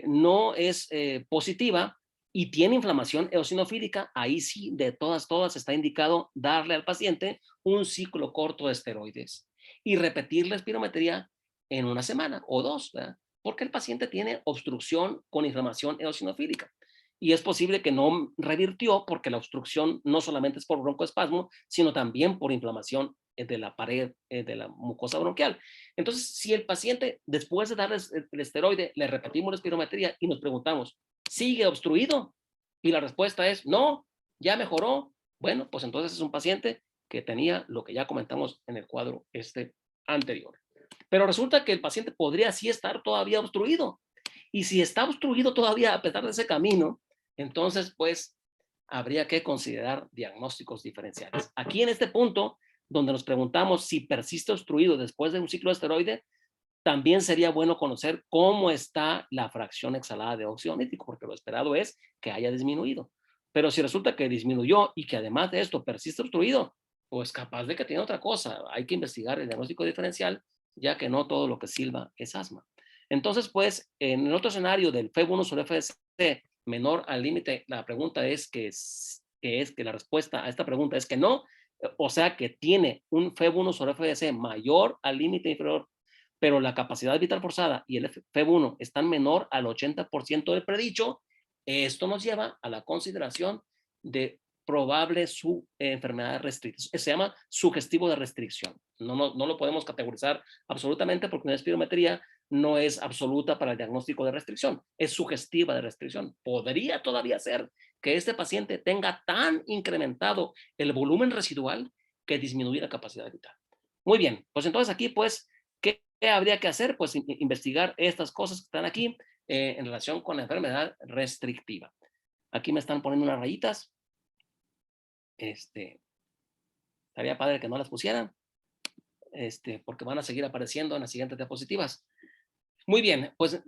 no es positiva y tiene inflamación eosinofílica, ahí sí, de todas está indicado darle al paciente un ciclo corto de esteroides y repetir la espirometría en una semana o dos, ¿verdad? Porque el paciente tiene obstrucción con inflamación eosinofílica. Y es posible que no revirtió porque la obstrucción no solamente es por broncoespasmo, sino también por inflamación de la pared de la mucosa bronquial. Entonces, si el paciente, después de darle el esteroide, le repetimos la espirometría y nos preguntamos, ¿sigue obstruido? Y la respuesta es, no, ya mejoró. Bueno, pues entonces es un paciente que tenía lo que ya comentamos en el cuadro anterior. Pero resulta que el paciente podría sí estar todavía obstruido. Y si está obstruido todavía a pesar de ese camino, entonces, pues, habría que considerar diagnósticos diferenciales. Aquí en este punto, donde nos preguntamos si persiste obstruido después de un ciclo de esteroide, también sería bueno conocer cómo está la fracción exhalada de óxido nítrico, porque lo esperado es que haya disminuido. Pero si resulta que disminuyó y que además de esto persiste obstruido, pues capaz de que tiene otra cosa. Hay que investigar el diagnóstico diferencial, ya que no todo lo que silba es asma. Entonces, pues, en el otro escenario del FEV1 sobre FSC menor al límite, la pregunta es que la respuesta a esta pregunta es que no, o sea que tiene un FEV1 sobre FSC mayor al límite inferior, pero la capacidad vital forzada y el FEV1 están menor al 80% del predicho. Esto nos lleva a la consideración de probable su enfermedad restrictiva. Se llama sugestivo de restricción. No lo podemos categorizar absolutamente porque una espirometría no es absoluta para el diagnóstico de restricción, es sugestiva de restricción. Podría todavía ser que este paciente tenga tan incrementado el volumen residual que disminuye la capacidad vital. Muy bien, pues entonces aquí, pues, ¿qué habría que hacer? Pues investigar estas cosas que están aquí en relación con la enfermedad restrictiva. Aquí me están poniendo unas rayitas. Estaría padre que no las pusieran, porque van a seguir apareciendo en las siguientes diapositivas. Muy bien, pues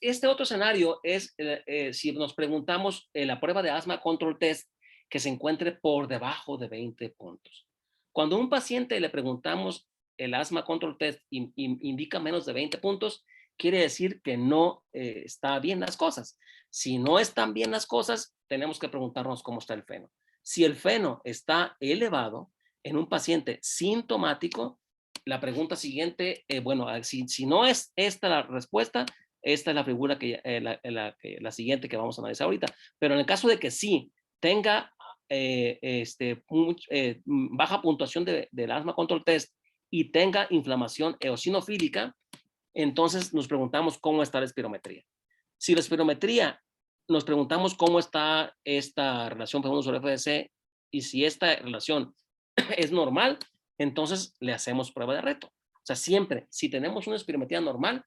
este otro escenario es si nos preguntamos la prueba de asma control test que se encuentre por debajo de 20 puntos. Cuando a un paciente le preguntamos el asma control test indica menos de 20 puntos, quiere decir que no está bien las cosas. Si no están bien las cosas, tenemos que preguntarnos cómo está el feno. Si el feno está elevado en un paciente sintomático, la pregunta siguiente, bueno, si no es esta la respuesta, esta es la figura la siguiente que vamos a analizar ahorita. Pero en el caso de que sí tenga baja puntuación del asma control test y tenga inflamación eosinofílica, entonces nos preguntamos cómo está la espirometría. Si la espirometría, nos preguntamos cómo está esta relación FEV1 sobre FDC y si esta relación es normal, entonces le hacemos prueba de reto. O sea, siempre, si tenemos una espirometría normal,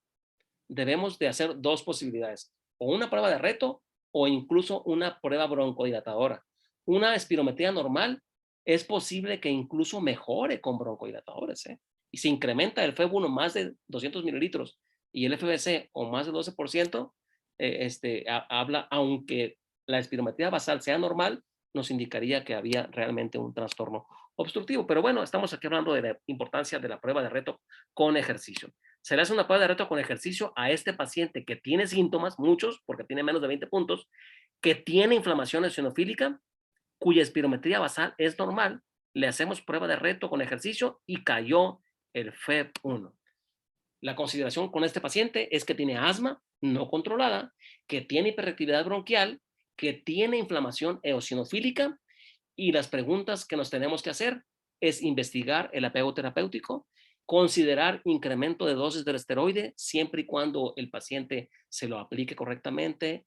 debemos de hacer dos posibilidades, o una prueba de reto o incluso una prueba broncodilatadora. Una espirometría normal es posible que incluso mejore con broncodilatadores, ¿eh? Y si incrementa el FEV1 más de 200 mililitros y el FBC o más del 12%, habla, aunque la espirometría basal sea normal, nos indicaría que había realmente un trastorno obstructivo. Pero bueno, estamos aquí hablando de la importancia de la prueba de reto con ejercicio. Se le hace una prueba de reto con ejercicio a este paciente que tiene síntomas, muchos, porque tiene menos de 20 puntos, que tiene inflamación eosinofílica, cuya espirometría basal es normal. Le hacemos prueba de reto con ejercicio y cayó el FEV1. La consideración con este paciente es que tiene asma no controlada, que tiene hiperactividad bronquial, que tiene inflamación eosinofílica, y las preguntas que nos tenemos que hacer es investigar el apego terapéutico, considerar incremento de dosis del esteroide siempre y cuando el paciente se lo aplique correctamente,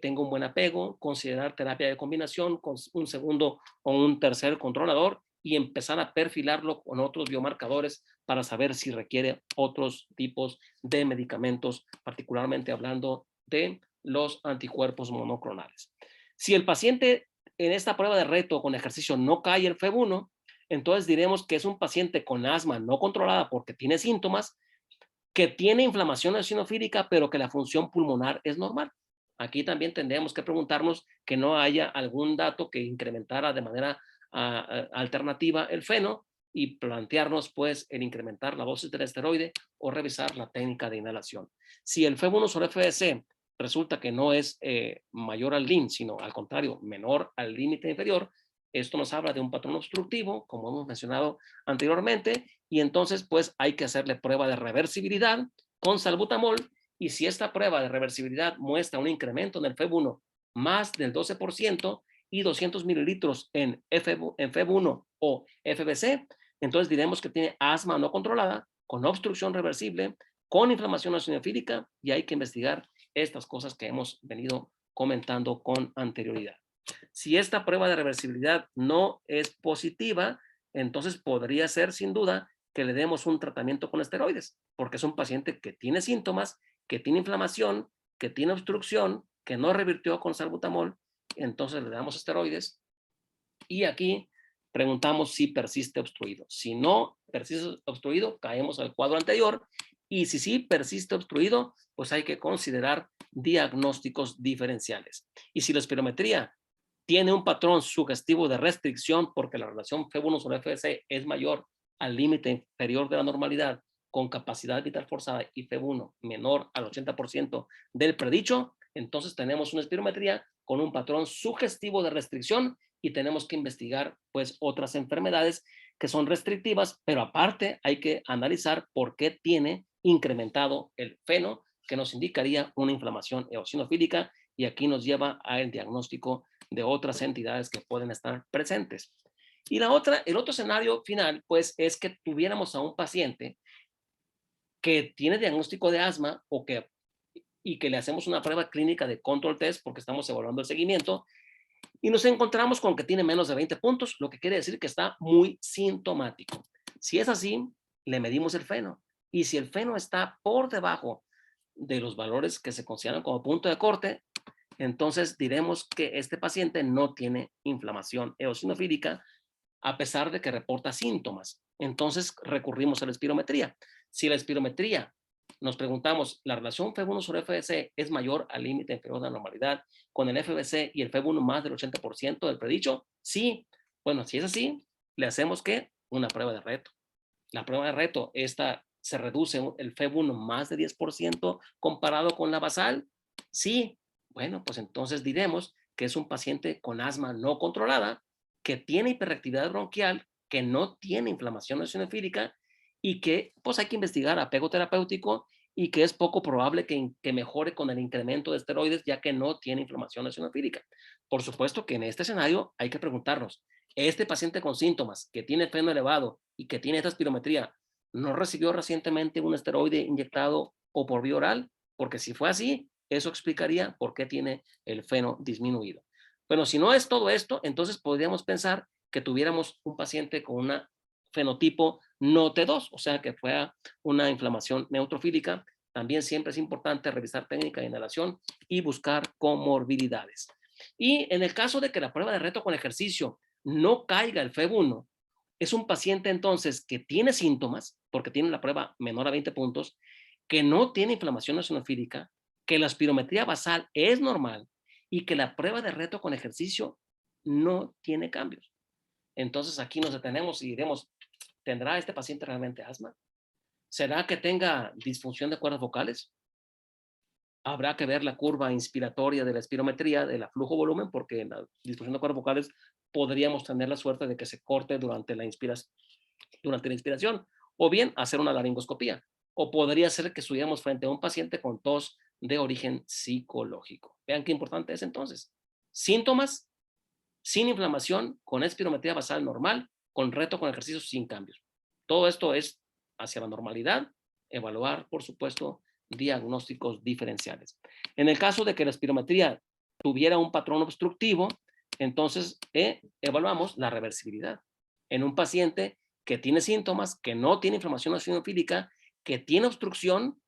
tenga un buen apego, considerar terapia de combinación con un segundo o un tercer controlador y empezar a perfilarlo con otros biomarcadores para saber si requiere otros tipos de medicamentos, particularmente hablando de los anticuerpos monoclonales. Si el paciente en esta prueba de reto con ejercicio no cae el FEV1, entonces diremos que es un paciente con asma no controlada porque tiene síntomas, que tiene inflamación eosinofílica, pero que la función pulmonar es normal. Aquí también tendríamos que preguntarnos que no haya algún dato que incrementara de manera alternativa el feno y plantearnos pues el incrementar la dosis del esteroide o revisar la técnica de inhalación. Si el FEV1 sobre FDC resulta que no es mayor al LIN, sino al contrario, menor al límite inferior, esto nos habla de un patrón obstructivo, como hemos mencionado anteriormente, y entonces pues hay que hacerle prueba de reversibilidad con salbutamol, y si esta prueba de reversibilidad muestra un incremento en el FEV1 más del 12% y 200 mililitros en FEV1 o FBC, entonces diremos que tiene asma no controlada, con obstrucción reversible, con inflamación eosinofílica, y hay que investigar estas cosas que hemos venido comentando con anterioridad. Si esta prueba de reversibilidad no es positiva, entonces podría ser sin duda que le demos un tratamiento con esteroides, porque es un paciente que tiene síntomas, que tiene inflamación, que tiene obstrucción, que no revirtió con salbutamol entonces le damos esteroides y aquí preguntamos si persiste obstruido. Si no persiste obstruido, caemos al cuadro anterior y si sí persiste obstruido, pues hay que considerar diagnósticos diferenciales. Y si la espirometría tiene un patrón sugestivo de restricción porque la relación F1 sobre FBC es mayor al límite inferior de la normalidad con capacidad vital forzada y F1 menor al 80% del predicho, entonces tenemos una espirometría con un patrón sugestivo de restricción y tenemos que investigar pues otras enfermedades que son restrictivas, pero aparte hay que analizar por qué tiene incrementado el feno, que nos indicaría una inflamación eosinofílica y aquí nos lleva al diagnóstico de otras entidades que pueden estar presentes. Y el otro escenario final, pues, es que tuviéramos a un paciente que tiene diagnóstico de asma y que le hacemos una prueba clínica de control test porque estamos evaluando el seguimiento y nos encontramos con que tiene menos de 20 puntos, lo que quiere decir que está muy sintomático. Si es así, le medimos el feno y si el feno está por debajo de los valores que se consideran como punto de corte, entonces diremos que este paciente no tiene inflamación eosinofílica a pesar de que reporta síntomas. Entonces recurrimos a la espirometría. Si la espirometría nos preguntamos, ¿la relación F1 sobre FBC es mayor al límite inferior de la normalidad con el FBC y el F1 más del 80% del predicho? Sí. Bueno, si es así, le hacemos ¿qué? Una prueba de reto. La prueba de reto, esta se reduce el F1 más de 10% comparado con la basal. Sí. Bueno, pues entonces diremos que es un paciente con asma no controlada, que tiene hiperactividad bronquial, que no tiene inflamación eosinofílica y que pues hay que investigar apego terapéutico y que es poco probable que mejore con el incremento de esteroides ya que no tiene inflamación eosinofílica. Por supuesto que en este escenario hay que preguntarnos, ¿este paciente con síntomas que tiene feno elevado y que tiene esta espirometría no recibió recientemente un esteroide inyectado o por vía oral? Porque si fue así, eso explicaría por qué tiene el feno disminuido. Bueno, si no es todo esto, entonces podríamos pensar que tuviéramos un paciente con un fenotipo no T2, o sea, que fuera una inflamación neutrofílica. También siempre es importante revisar técnica de inhalación y buscar comorbilidades. Y en el caso de que la prueba de reto con ejercicio no caiga el FEV1, es un paciente entonces que tiene síntomas, porque tiene la prueba menor a 20 puntos, que no tiene inflamación eosinofílica, que la espirometría basal es normal y que la prueba de reto con ejercicio no tiene cambios. Entonces aquí nos detenemos y diremos, ¿tendrá este paciente realmente asma? ¿Será que tenga disfunción de cuerdas vocales? Habrá que ver la curva inspiratoria de la espirometría, de la flujo-volumen, porque en la disfunción de cuerdas vocales podríamos tener la suerte de que se corte durante la inspiración, o bien hacer una laringoscopía. O podría ser que estuviéramos frente a un paciente con tos de origen psicológico. Vean qué importante es entonces. Síntomas sin inflamación, con espirometría basal normal, con reto con ejercicios sin cambios. Todo esto es hacia la normalidad, evaluar, por supuesto, diagnósticos diferenciales. En el caso de que la espirometría tuviera un patrón obstructivo, entonces evaluamos la reversibilidad. En un paciente que tiene síntomas, que no tiene inflamación eosinofílica, que tiene obstrucción,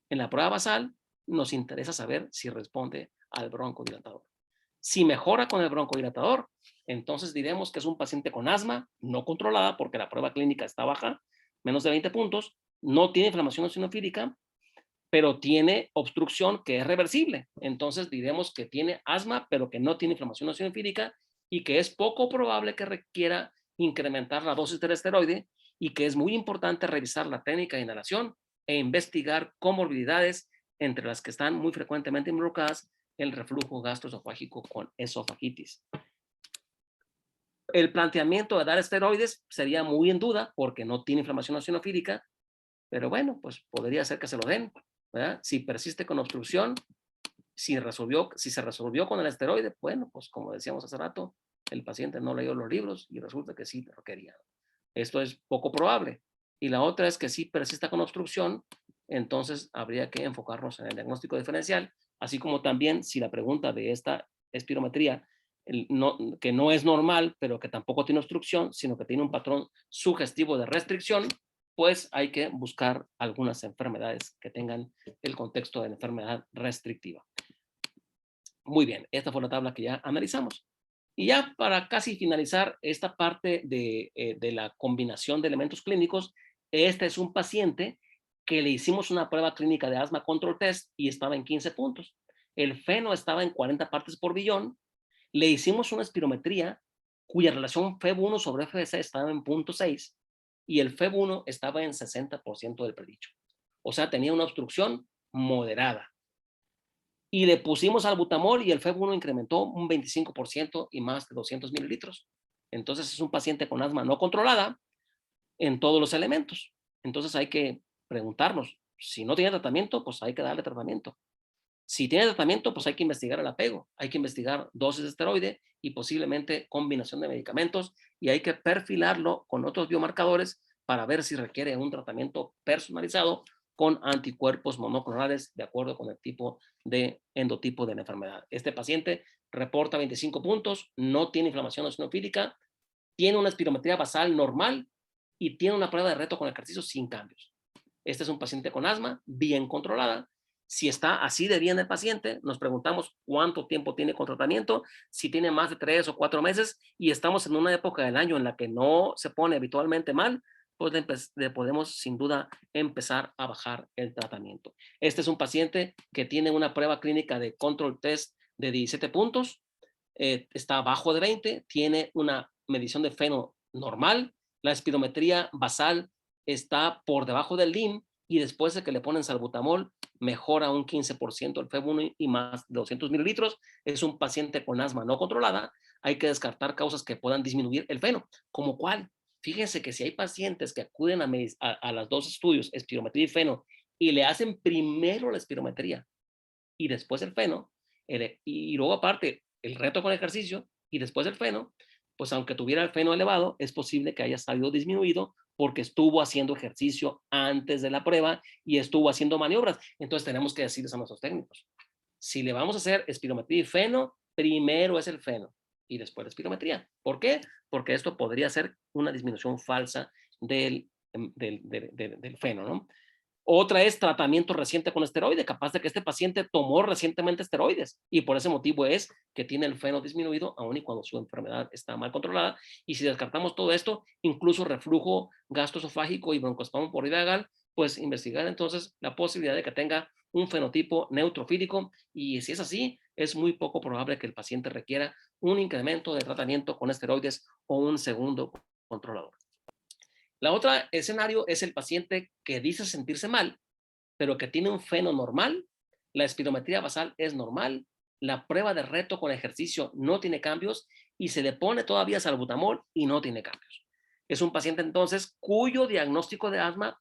en la prueba basal nos interesa saber si responde al broncodilatador. Si mejora con el broncodilatador, entonces diremos que es un paciente con asma no controlada porque la prueba clínica está baja, menos de 20 puntos, no tiene inflamación eosinofílica, pero tiene obstrucción que es reversible. Entonces diremos que tiene asma, pero que no tiene inflamación eosinofílica y que es poco probable que requiera incrementar la dosis del esteroide y que es muy importante revisar la técnica de inhalación e investigar comorbilidades entre las que están muy frecuentemente involucradas el reflujo gastroesofágico con esofagitis. El planteamiento de dar esteroides sería muy en duda porque no tiene inflamación eosinofílica, pero bueno, pues podría ser que se lo den, ¿verdad? Si persiste con obstrucción, si se resolvió con el esteroide, bueno, pues como decíamos hace rato, el paciente no leyó los libros y resulta que sí lo quería. Esto es poco probable. Y la otra es que si persista con obstrucción, entonces habría que enfocarnos en el diagnóstico diferencial, así como también si la pregunta de esta espirometría, que no es normal, pero que tampoco tiene obstrucción, sino que tiene un patrón sugestivo de restricción, pues hay que buscar algunas enfermedades que tengan el contexto de la enfermedad restrictiva. Muy bien, esta fue la tabla que ya analizamos. Y ya para casi finalizar esta parte de la combinación de elementos clínicos, este es un paciente que le hicimos una prueba clínica de asma control test y estaba en 15 puntos. El feno estaba en 40 partes por billón. Le hicimos una espirometría cuya relación FEB1 sobre FBC estaba en 0.6 y el FEB1 estaba en 60% del predicho. O sea, tenía una obstrucción moderada. Y le pusimos albutamol y el FEB1 incrementó un 25% y más de 200 mililitros. Entonces es un paciente con asma no controlada en todos los elementos. Entonces hay que preguntarnos, si no tiene tratamiento, pues hay que darle tratamiento. Si tiene tratamiento, pues hay que investigar el apego, hay que investigar dosis de esteroide y posiblemente combinación de medicamentos y hay que perfilarlo con otros biomarcadores para ver si requiere un tratamiento personalizado con anticuerpos monoclonales de acuerdo con el tipo de endotipo de la enfermedad. Este paciente reporta 25 puntos, no tiene inflamación eosinofílica, tiene una espirometría basal normal y tiene una prueba de reto con ejercicio sin cambios. Este es un paciente con asma bien controlada. Si está así de bien el paciente, nos preguntamos cuánto tiempo tiene con tratamiento, si tiene más de 3 o 4 meses y estamos en una época del año en la que no se pone habitualmente mal, pues le podemos sin duda empezar a bajar el tratamiento. Este es un paciente que tiene una prueba clínica de control test de 17 puntos, está abajo de 20, tiene una medición de feno normal, la espirometría basal está por debajo del LIM y después de que le ponen salbutamol mejora un 15% el FEB1 y más de 200 mililitros. Es un paciente con asma no controlada. Hay que descartar causas que puedan disminuir el feno. ¿Como cuál? Fíjense que si hay pacientes que acuden a los dos estudios, espirometría y feno, y le hacen primero la espirometría y después el feno, y luego aparte el reto con ejercicio y después el feno, pues aunque tuviera el feno elevado, es posible que haya salido disminuido porque estuvo haciendo ejercicio antes de la prueba y estuvo haciendo maniobras. Entonces tenemos que decirles a nuestros técnicos, si le vamos a hacer espirometría y feno, primero es el feno y después la espirometría. ¿Por qué? Porque esto podría ser una disminución falsa del feno, ¿no? Otra es tratamiento reciente con esteroide, capaz de que este paciente tomó recientemente esteroides y por ese motivo es que tiene el feno disminuido aun y cuando su enfermedad está mal controlada. Y si descartamos todo esto, incluso reflujo gastroesofágico y broncoespasmo por vía vagal, pues investigar entonces la posibilidad de que tenga un fenotipo neutrofílico y si es así, es muy poco probable que el paciente requiera un incremento de tratamiento con esteroides o un segundo controlador. La otra escenario es el paciente que dice sentirse mal, pero que tiene un feno normal, la espirometría basal es normal, la prueba de reto con ejercicio no tiene cambios y se le pone todavía salbutamol y no tiene cambios. Es un paciente entonces cuyo diagnóstico de asma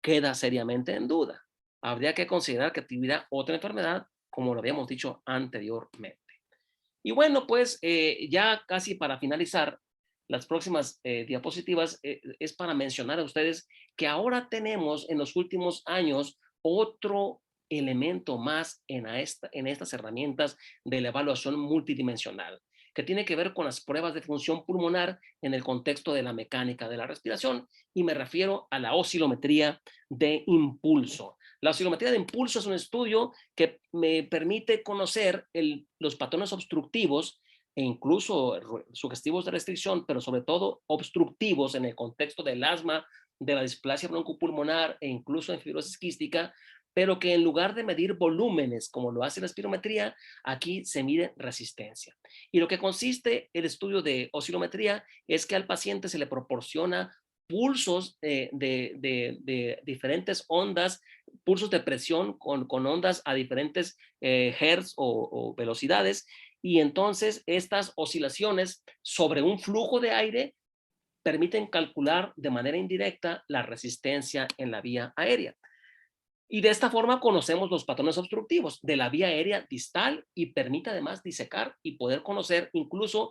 queda seriamente en duda. Habría que considerar que tuviera otra enfermedad, como lo habíamos dicho anteriormente. Y bueno, pues ya casi para finalizar, las próximas diapositivas es para mencionar a ustedes que ahora tenemos en los últimos años otro elemento más en estas herramientas de la evaluación multidimensional, que tiene que ver con las pruebas de función pulmonar en el contexto de la mecánica de la respiración, y me refiero a la oscilometría de impulso. La oscilometría de impulso es un estudio que me permite conocer los patrones obstructivos e incluso sugestivos de restricción, pero sobre todo obstructivos en el contexto del asma, de la displasia broncopulmonar e incluso en fibrosis quística, pero que en lugar de medir volúmenes como lo hace la espirometría, aquí se mide resistencia. Y lo que consiste el estudio de oscilometría es que al paciente se le proporciona pulsos de diferentes ondas, pulsos de presión con ondas a diferentes hertz o velocidades, y entonces estas oscilaciones sobre un flujo de aire permiten calcular de manera indirecta la resistencia en la vía aérea. Y de esta forma conocemos los patrones obstructivos de la vía aérea distal y permite además disecar y poder conocer incluso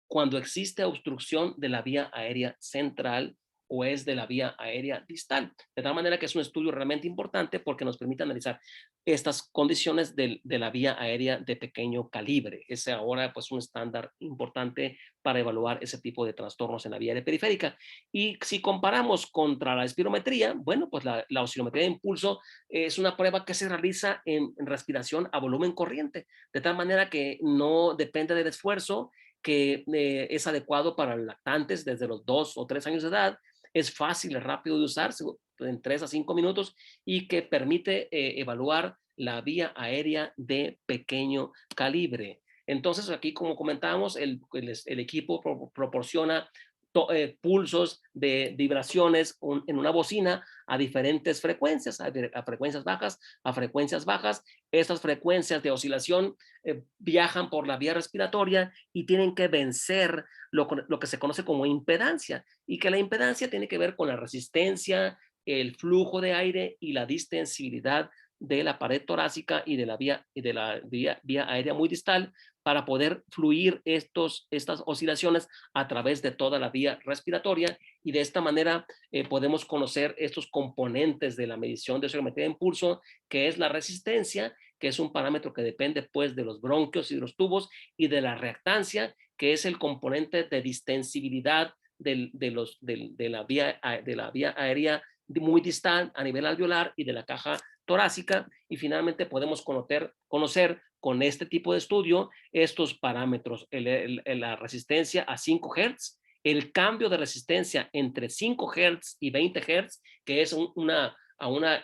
cuando existe obstrucción de la vía aérea central o es de la vía aérea distal. De tal manera que es un estudio realmente importante porque nos permite analizar estas condiciones de la vía aérea de pequeño calibre. Es ahora pues un estándar importante para evaluar ese tipo de trastornos en la vía aérea periférica. Y si comparamos contra la espirometría, bueno, pues la oscilometría de impulso es una prueba que se realiza en respiración a volumen corriente, de tal manera que no depende del esfuerzo, que es adecuado para lactantes desde los 2 o 3 años de edad, es fácil, es rápido de usar, en 3 a 5 minutos, y que permite evaluar la vía aérea de pequeño calibre. Entonces, aquí, como comentábamos, el equipo proporciona pulsos de vibraciones en una bocina a diferentes frecuencias, a frecuencias bajas, a frecuencias bajas. Estas frecuencias de oscilación viajan por la vía respiratoria y tienen que vencer lo que se conoce como impedancia, y que la impedancia tiene que ver con la resistencia, el flujo de aire y la distensibilidad de la pared torácica y de la vía aérea muy distal para poder fluir estas oscilaciones a través de toda la vía respiratoria, y de esta manera podemos conocer estos componentes de la medición de oscilometría de impulso, que es la resistencia, que es un parámetro que depende pues de los bronquios y de los tubos, y de la reactancia, que es el componente de distensibilidad de la vía aérea muy distal a nivel alveolar y de la caja torácica. Y finalmente podemos conocer con este tipo de estudio estos parámetros, la resistencia a 5 Hz, el cambio de resistencia entre 5 Hz y 20 Hz, que es a una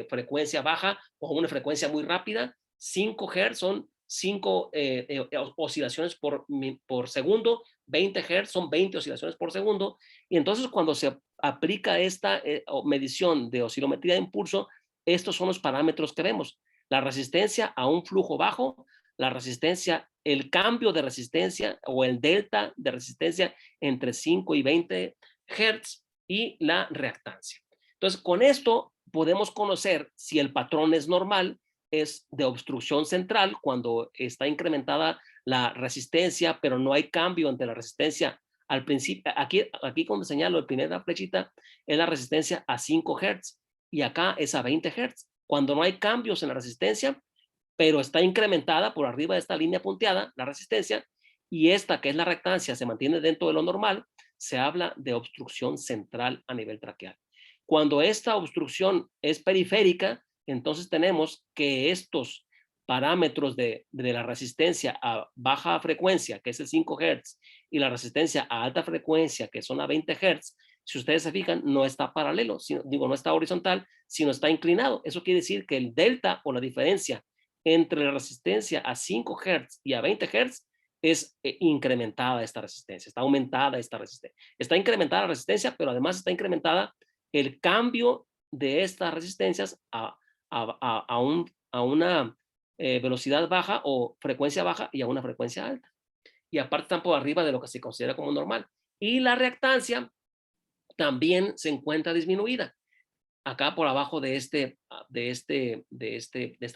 frecuencia baja o una frecuencia muy rápida. 5 Hz son 5 oscilaciones por segundo, 20 Hz son 20 oscilaciones por segundo, y entonces cuando se aplica esta medición de oscilometría de impulso, estos son los parámetros que vemos: la resistencia a un flujo bajo, la resistencia, el cambio de resistencia o el delta de resistencia entre 5 y 20 Hz, y la reactancia. Entonces, con esto podemos conocer si el patrón es normal, es de obstrucción central, cuando está incrementada la resistencia, pero no hay cambio entre la resistencia al principio. Aquí cuando señalo la primera flechita, es la resistencia a 5 Hz, y acá es a 20 Hz. Cuando no hay cambios en la resistencia, pero está incrementada por arriba de esta línea punteada, la resistencia, y esta, que es la reactancia, se mantiene dentro de lo normal, se habla de obstrucción central a nivel traqueal. Cuando esta obstrucción es periférica, entonces tenemos que estos parámetros de la resistencia a baja frecuencia, que es el 5 Hz, y la resistencia a alta frecuencia, que son a 20 Hz, si ustedes se fijan, no está paralelo, no está horizontal, sino está inclinado. Eso quiere decir que el delta, o la diferencia entre la resistencia a 5 Hz y a 20 Hz, es incrementada esta resistencia, está aumentada esta resistencia. Está incrementada la resistencia, pero además está incrementada el cambio de estas resistencias a una velocidad baja o frecuencia baja y a una frecuencia alta. Y aparte están por arriba de lo que se considera como normal. Y la reactancia también se encuentra disminuida acá por abajo de esta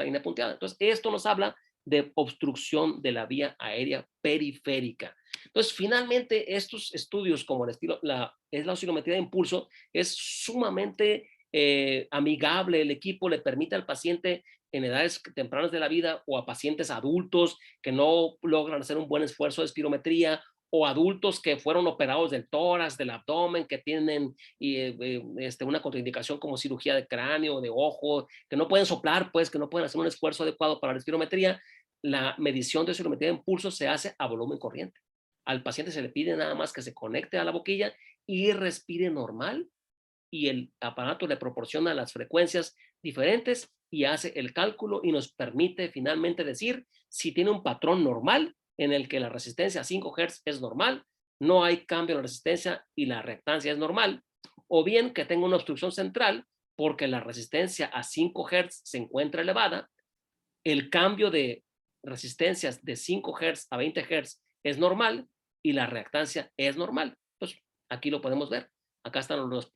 línea punteada. Entonces, esto nos habla de obstrucción de la vía aérea periférica. Entonces, finalmente, estos estudios, como es la oscilometría de impulso, es sumamente amigable. El equipo le permite al paciente en edades tempranas de la vida, o a pacientes adultos que no logran hacer un buen esfuerzo de espirometría, o adultos que fueron operados del tórax, del abdomen, que tienen una contraindicación como cirugía de cráneo, de ojo, que no pueden soplar, pues, que no pueden hacer un esfuerzo adecuado para la espirometría. La medición de espirometría de impulso se hace a volumen corriente. Al paciente se le pide nada más que se conecte a la boquilla y respire normal, y el aparato le proporciona las frecuencias diferentes y hace el cálculo, y nos permite finalmente decir si tiene un patrón normal en el que la resistencia a 5 Hz es normal, no hay cambio en la resistencia y la reactancia es normal, o bien que tenga una obstrucción central porque la resistencia a 5 Hz se encuentra elevada, el cambio de resistencias de 5 Hz a 20 Hz es normal y la reactancia es normal. Pues aquí lo podemos ver. Acá están los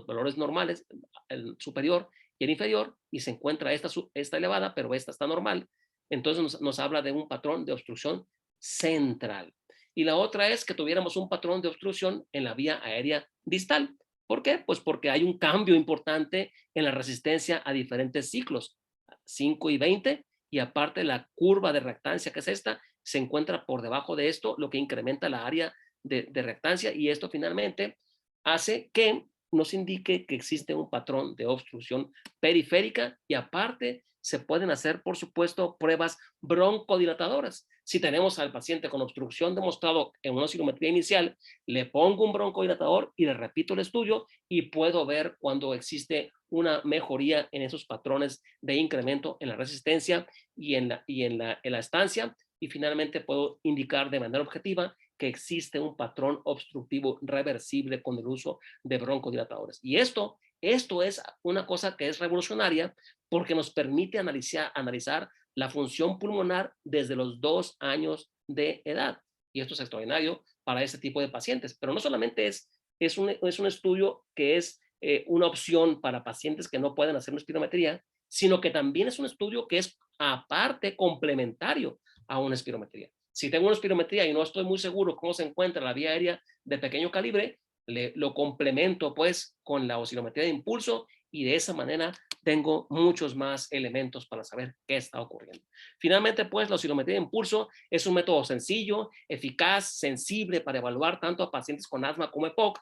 valores normales, el superior y el inferior, y se encuentra esta elevada, pero esta está normal. Entonces nos habla de un patrón de obstrucción central. Y la otra es que tuviéramos un patrón de obstrucción en la vía aérea distal. ¿Por qué? Pues porque hay un cambio importante en la resistencia a diferentes ciclos, 5 y 20, y aparte la curva de reactancia, que es esta, se encuentra por debajo de esto, lo que incrementa la área de reactancia, y esto finalmente hace que nos indique que existe un patrón de obstrucción periférica, y aparte se pueden hacer, por supuesto, pruebas broncodilatadoras. Si tenemos al paciente con obstrucción demostrado en una oscilometría inicial, le pongo un broncodilatador y le repito el estudio y puedo ver cuando existe una mejoría en esos patrones de incremento en la resistencia y en la estancia, y finalmente puedo indicar de manera objetiva que existe un patrón obstructivo reversible con el uso de broncodilatadores. Y esto es una cosa que es revolucionaria porque nos permite analizar la función pulmonar desde los 2 años de edad. Y esto es extraordinario para este tipo de pacientes. Pero no solamente es un estudio que es una opción para pacientes que no pueden hacer una espirometría, sino que también es un estudio que es aparte complementario a una espirometría. Si tengo una espirometría y no estoy muy seguro cómo se encuentra la vía aérea de pequeño calibre, lo complemento pues con la oscilometría de impulso, y de esa manera tengo muchos más elementos para saber qué está ocurriendo. Finalmente, pues, la oscilometría de impulso es un método sencillo, eficaz, sensible para evaluar tanto a pacientes con asma como EPOC,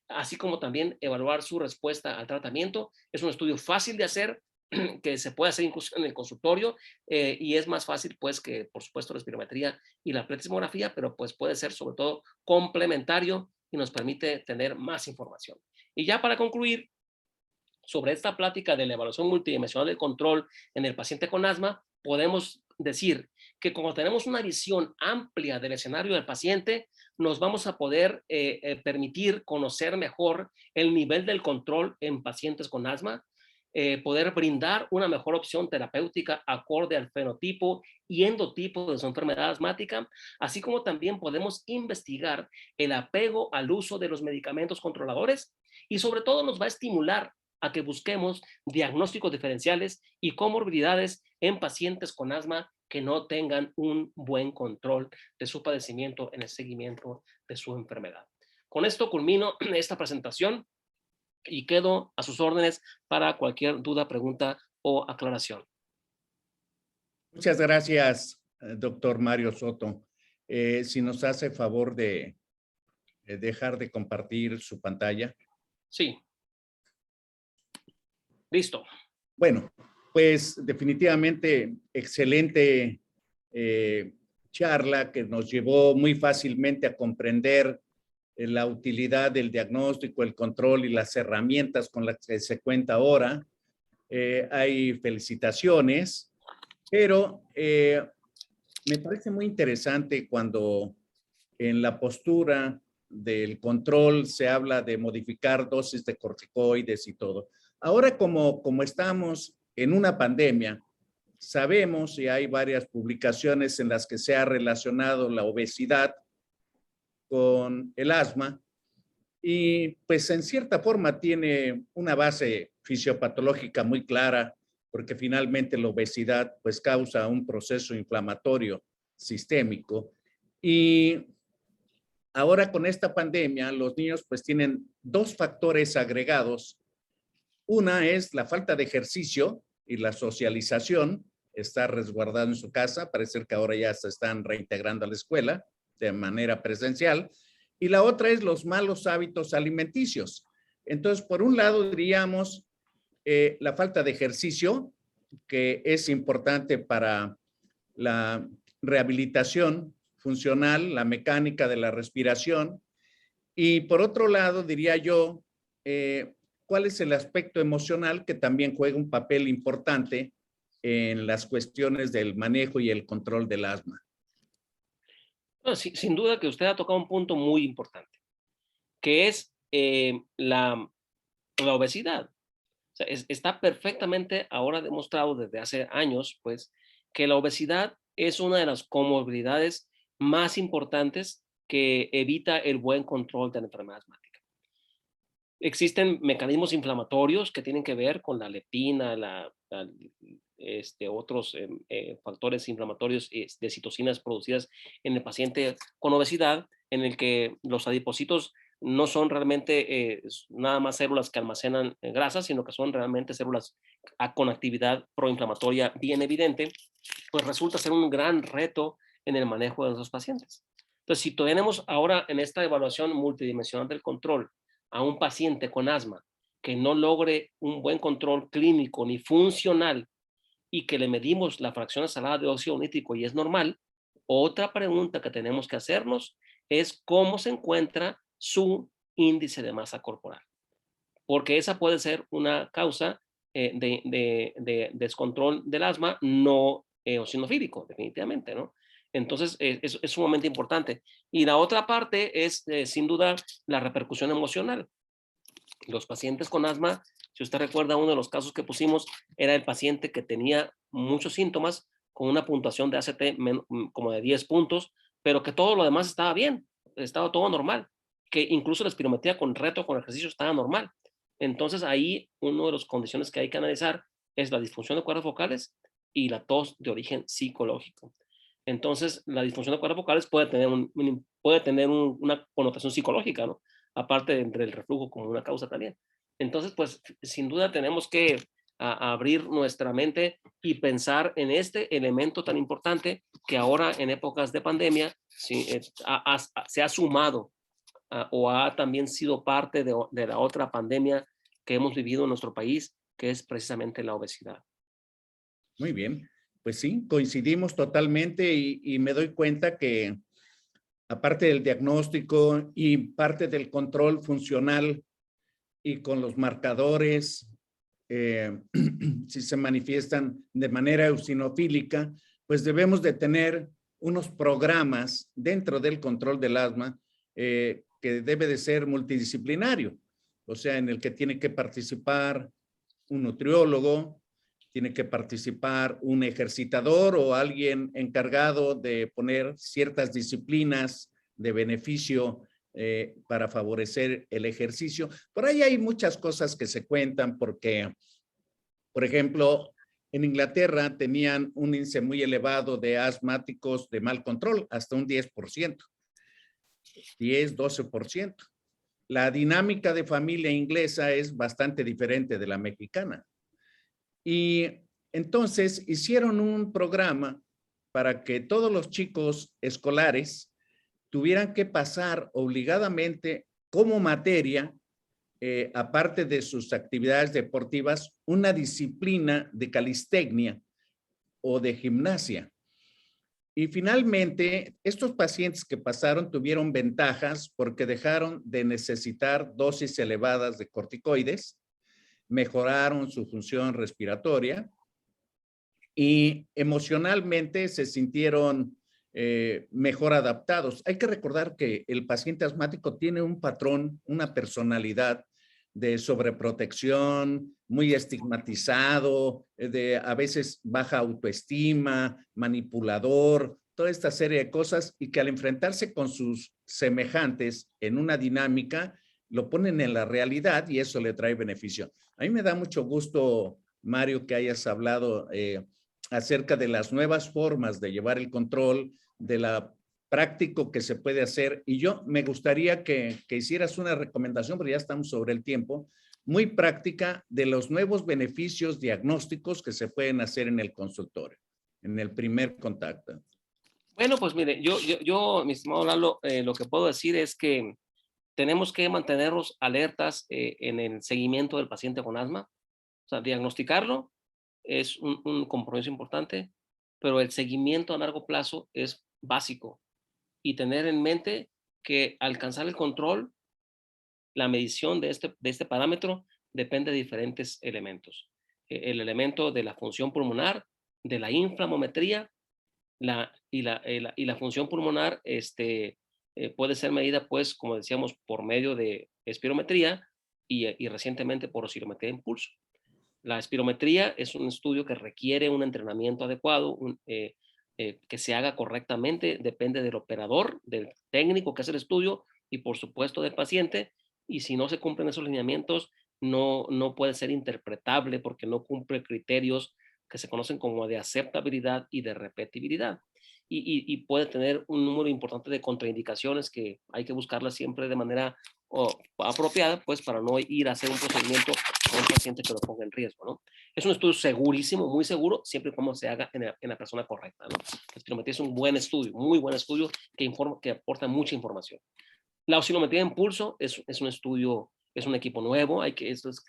así como también evaluar su respuesta al tratamiento. Es un estudio fácil de hacer, que se puede hacer incluso en el consultorio, y es más fácil pues que por supuesto la espirometría y la pletismografía, pero pues puede ser sobre todo complementario y nos permite tener más información. Y ya para concluir, sobre esta plática de la evaluación multidimensional del control en el paciente con asma, podemos decir que como tenemos una visión amplia del escenario del paciente, nos vamos a poder permitir conocer mejor el nivel del control en pacientes con asma, poder brindar una mejor opción terapéutica acorde al fenotipo y endotipo de su enfermedad asmática, así como también podemos investigar el apego al uso de los medicamentos controladores, y sobre todo nos va a estimular a que busquemos diagnósticos diferenciales y comorbilidades en pacientes con asma que no tengan un buen control de su padecimiento en el seguimiento de su enfermedad. Con esto culmino esta presentación y quedo a sus órdenes para cualquier duda, pregunta o aclaración. Muchas gracias, doctor Mario Soto. Si nos hace favor de dejar de compartir su pantalla. Sí. Listo. Bueno, pues definitivamente excelente charla que nos llevó muy fácilmente a comprender la utilidad del diagnóstico, el control y las herramientas con las que se cuenta ahora. Hay felicitaciones, pero me parece muy interesante cuando en la postura del control se habla de modificar dosis de corticoides y todo. Ahora, como estamos en una pandemia, sabemos, y hay varias publicaciones en las que se ha relacionado la obesidad con el asma, y pues en cierta forma tiene una base fisiopatológica muy clara, porque finalmente la obesidad pues causa un proceso inflamatorio sistémico. Y ahora con esta pandemia, los niños pues tienen dos factores agregados. Una es la falta de ejercicio y la socialización, está resguardado en su casa, parece que ahora ya se están reintegrando a la escuela de manera presencial, y la otra es los malos hábitos alimenticios. Entonces, por un lado diríamos la falta de ejercicio, que es importante para la rehabilitación funcional, la mecánica de la respiración, y por otro lado diría yo, ¿cuál es el aspecto emocional que también juega un papel importante en las cuestiones del manejo y el control del asma? Bueno, sin duda que usted ha tocado un punto muy importante, que es la obesidad. O sea, está perfectamente ahora demostrado desde hace años, pues, que la obesidad es una de las comorbilidades más importantes que evita el buen control de la enfermedad asmática. Existen mecanismos inflamatorios que tienen que ver con la leptina, otros factores inflamatorios de citocinas producidas en el paciente con obesidad, en el que los adipocitos no son realmente nada más células que almacenan grasa, sino que son realmente células con actividad proinflamatoria bien evidente, pues resulta ser un gran reto en el manejo de esos pacientes. Entonces, si tenemos ahora en esta evaluación multidimensional del control a un paciente con asma que no logre un buen control clínico ni funcional y que le medimos la fracción salada de óxido nítrico y es normal, otra pregunta que tenemos que hacernos es cómo se encuentra su índice de masa corporal, porque esa puede ser una causa de descontrol del asma no eosinofílico, definitivamente, ¿no? Entonces, es sumamente importante. Y la otra parte es, sin duda, la repercusión emocional. Los pacientes con asma, si usted recuerda, uno de los casos que pusimos era el paciente que tenía muchos síntomas con una puntuación de ACT como de 10 puntos, pero que todo lo demás estaba bien, estaba todo normal, que incluso la espirometría con reto, con ejercicio estaba normal. Entonces ahí una de las condiciones que hay que analizar es la disfunción de cuerdas vocales y la tos de origen psicológico. Entonces la disfunción de cuerdas vocales puede tener, una connotación psicológica, ¿no? Aparte entre el reflujo como una causa también. Entonces, pues sin duda tenemos que abrir nuestra mente y pensar en este elemento tan importante que ahora en épocas de pandemia sí, se ha sumado o ha también sido parte de la otra pandemia que hemos vivido en nuestro país, que es precisamente la obesidad. Muy bien, pues sí, coincidimos totalmente y me doy cuenta que aparte del diagnóstico y parte del control funcional y con los marcadores, si se manifiestan de manera eosinofílica, pues debemos de tener unos programas dentro del control del asma que debe de ser multidisciplinario, o sea, en el que tiene que participar un nutriólogo, tiene que participar un ejercitador o alguien encargado de poner ciertas disciplinas de beneficio para favorecer el ejercicio. Por ahí hay muchas cosas que se cuentan porque, por ejemplo, en Inglaterra tenían un índice muy elevado de asmáticos de mal control, hasta un 10%, 10, 12%. La dinámica de familia inglesa es bastante diferente de la mexicana. Y entonces hicieron un programa para que todos los chicos escolares tuvieran que pasar obligadamente como materia, aparte de sus actividades deportivas, una disciplina de calistecnia o de gimnasia. Y finalmente, estos pacientes que pasaron tuvieron ventajas porque dejaron de necesitar dosis elevadas de corticoides, mejoraron su función respiratoria y emocionalmente se sintieron mejor adaptados. Hay que recordar que el paciente asmático tiene un patrón, una personalidad de sobreprotección, muy estigmatizado, de a veces baja autoestima, manipulador, toda esta serie de cosas y que al enfrentarse con sus semejantes en una dinámica, lo ponen en la realidad y eso le trae beneficio. A mí me da mucho gusto, Mario, que hayas hablado acerca de las nuevas formas de llevar el control, de la práctico que se puede hacer. Y yo me gustaría que hicieras una recomendación, porque ya estamos sobre el tiempo, muy práctica de los nuevos beneficios diagnósticos que se pueden hacer en el consultorio, en el primer contacto. Bueno, pues mire, yo mi estimado Lalo, lo que puedo decir es que tenemos que mantenernos alertas en el seguimiento del paciente con asma. O sea, diagnosticarlo es un compromiso importante, pero el seguimiento a largo plazo es básico y tener en mente que alcanzar el control, la medición de este parámetro depende de diferentes elementos. El elemento de la función pulmonar, de la inflamometría y la función pulmonar puede ser medida, pues, como decíamos, por medio de espirometría y recientemente por oscilometría de impulso. La espirometría es un estudio que requiere un entrenamiento adecuado, que se haga correctamente, depende del operador, del técnico que hace el estudio y por supuesto del paciente. Y si no se cumplen esos lineamientos, no puede ser interpretable porque no cumple criterios que se conocen como de aceptabilidad y de repetibilidad. Y puede tener un número importante de contraindicaciones que hay que buscarlas siempre de manera apropiada, pues para no ir a hacer un procedimiento con un paciente que lo ponga en riesgo, ¿no? Es un estudio segurísimo, muy seguro, siempre y cuando se haga en la persona correcta, ¿no? La espirometría es un buen estudio, muy buen estudio que aporta mucha información. La oscilometría en pulso es un estudio, es un equipo nuevo,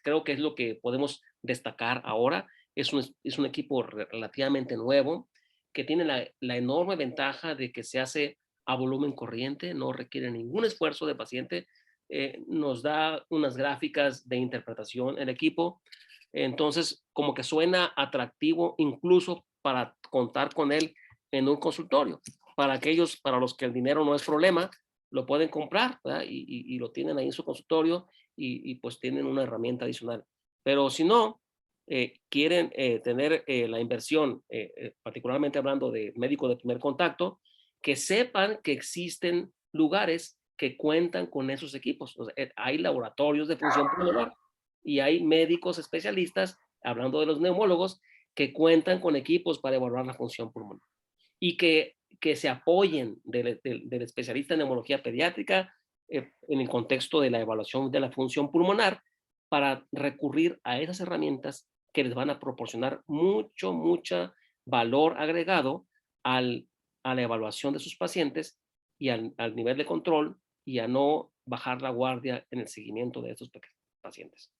creo que es lo que podemos destacar ahora. Es un equipo relativamente nuevo que tiene la enorme ventaja de que se hace a volumen corriente, no requiere ningún esfuerzo del paciente. Nos da unas gráficas de interpretación el equipo. Entonces, como que suena atractivo incluso para contar con él en un consultorio. Para los que el dinero no es problema, lo pueden comprar, ¿verdad? Y lo tienen ahí en su consultorio y pues tienen una herramienta adicional. Pero si no, quieren tener la inversión, particularmente hablando de médico de primer contacto, que sepan que existen lugares que cuentan con esos equipos. O sea, hay laboratorios de función pulmonar y hay médicos especialistas, hablando de los neumólogos, que cuentan con equipos para evaluar la función pulmonar y que se apoyen del especialista en neumología pediátrica en el contexto de la evaluación de la función pulmonar para recurrir a esas herramientas que les van a proporcionar mucho valor agregado al, a la evaluación de sus pacientes y al nivel de control y a no bajar la guardia en el seguimiento de estos pacientes.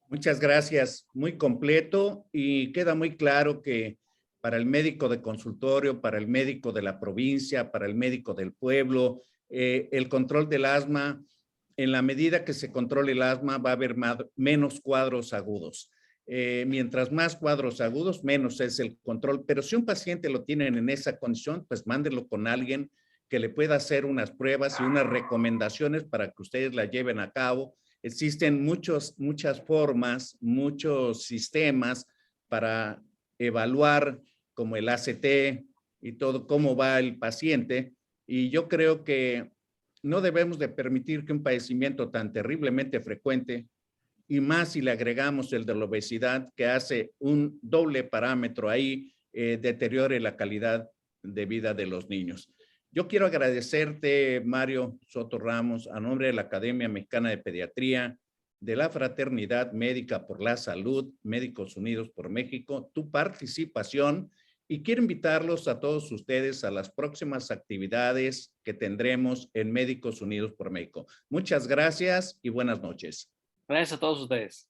Muchas gracias, muy completo y queda muy claro que para el médico de consultorio, para el médico de la provincia, para el médico del pueblo, el control del asma, en la medida que se controle el asma va a haber menos cuadros agudos. Mientras más cuadros agudos, menos es el control, pero si un paciente lo tienen en esa condición, pues mándenlo con alguien que le pueda hacer unas pruebas y unas recomendaciones para que ustedes la lleven a cabo. Existen muchas formas, muchos sistemas para evaluar como el ACT y todo, cómo va el paciente. Y yo creo que no debemos de permitir que un padecimiento tan terriblemente frecuente, y más si le agregamos el de la obesidad, que hace un doble parámetro ahí, deteriore la calidad de vida de los niños. Yo quiero agradecerte, Mario Soto Ramos, a nombre de la Academia Mexicana de Pediatría, de la Fraternidad Médica por la Salud, Médicos Unidos por México, tu participación, y quiero invitarlos a todos ustedes a las próximas actividades que tendremos en Médicos Unidos por México. Muchas gracias y buenas noches. Gracias a todos ustedes.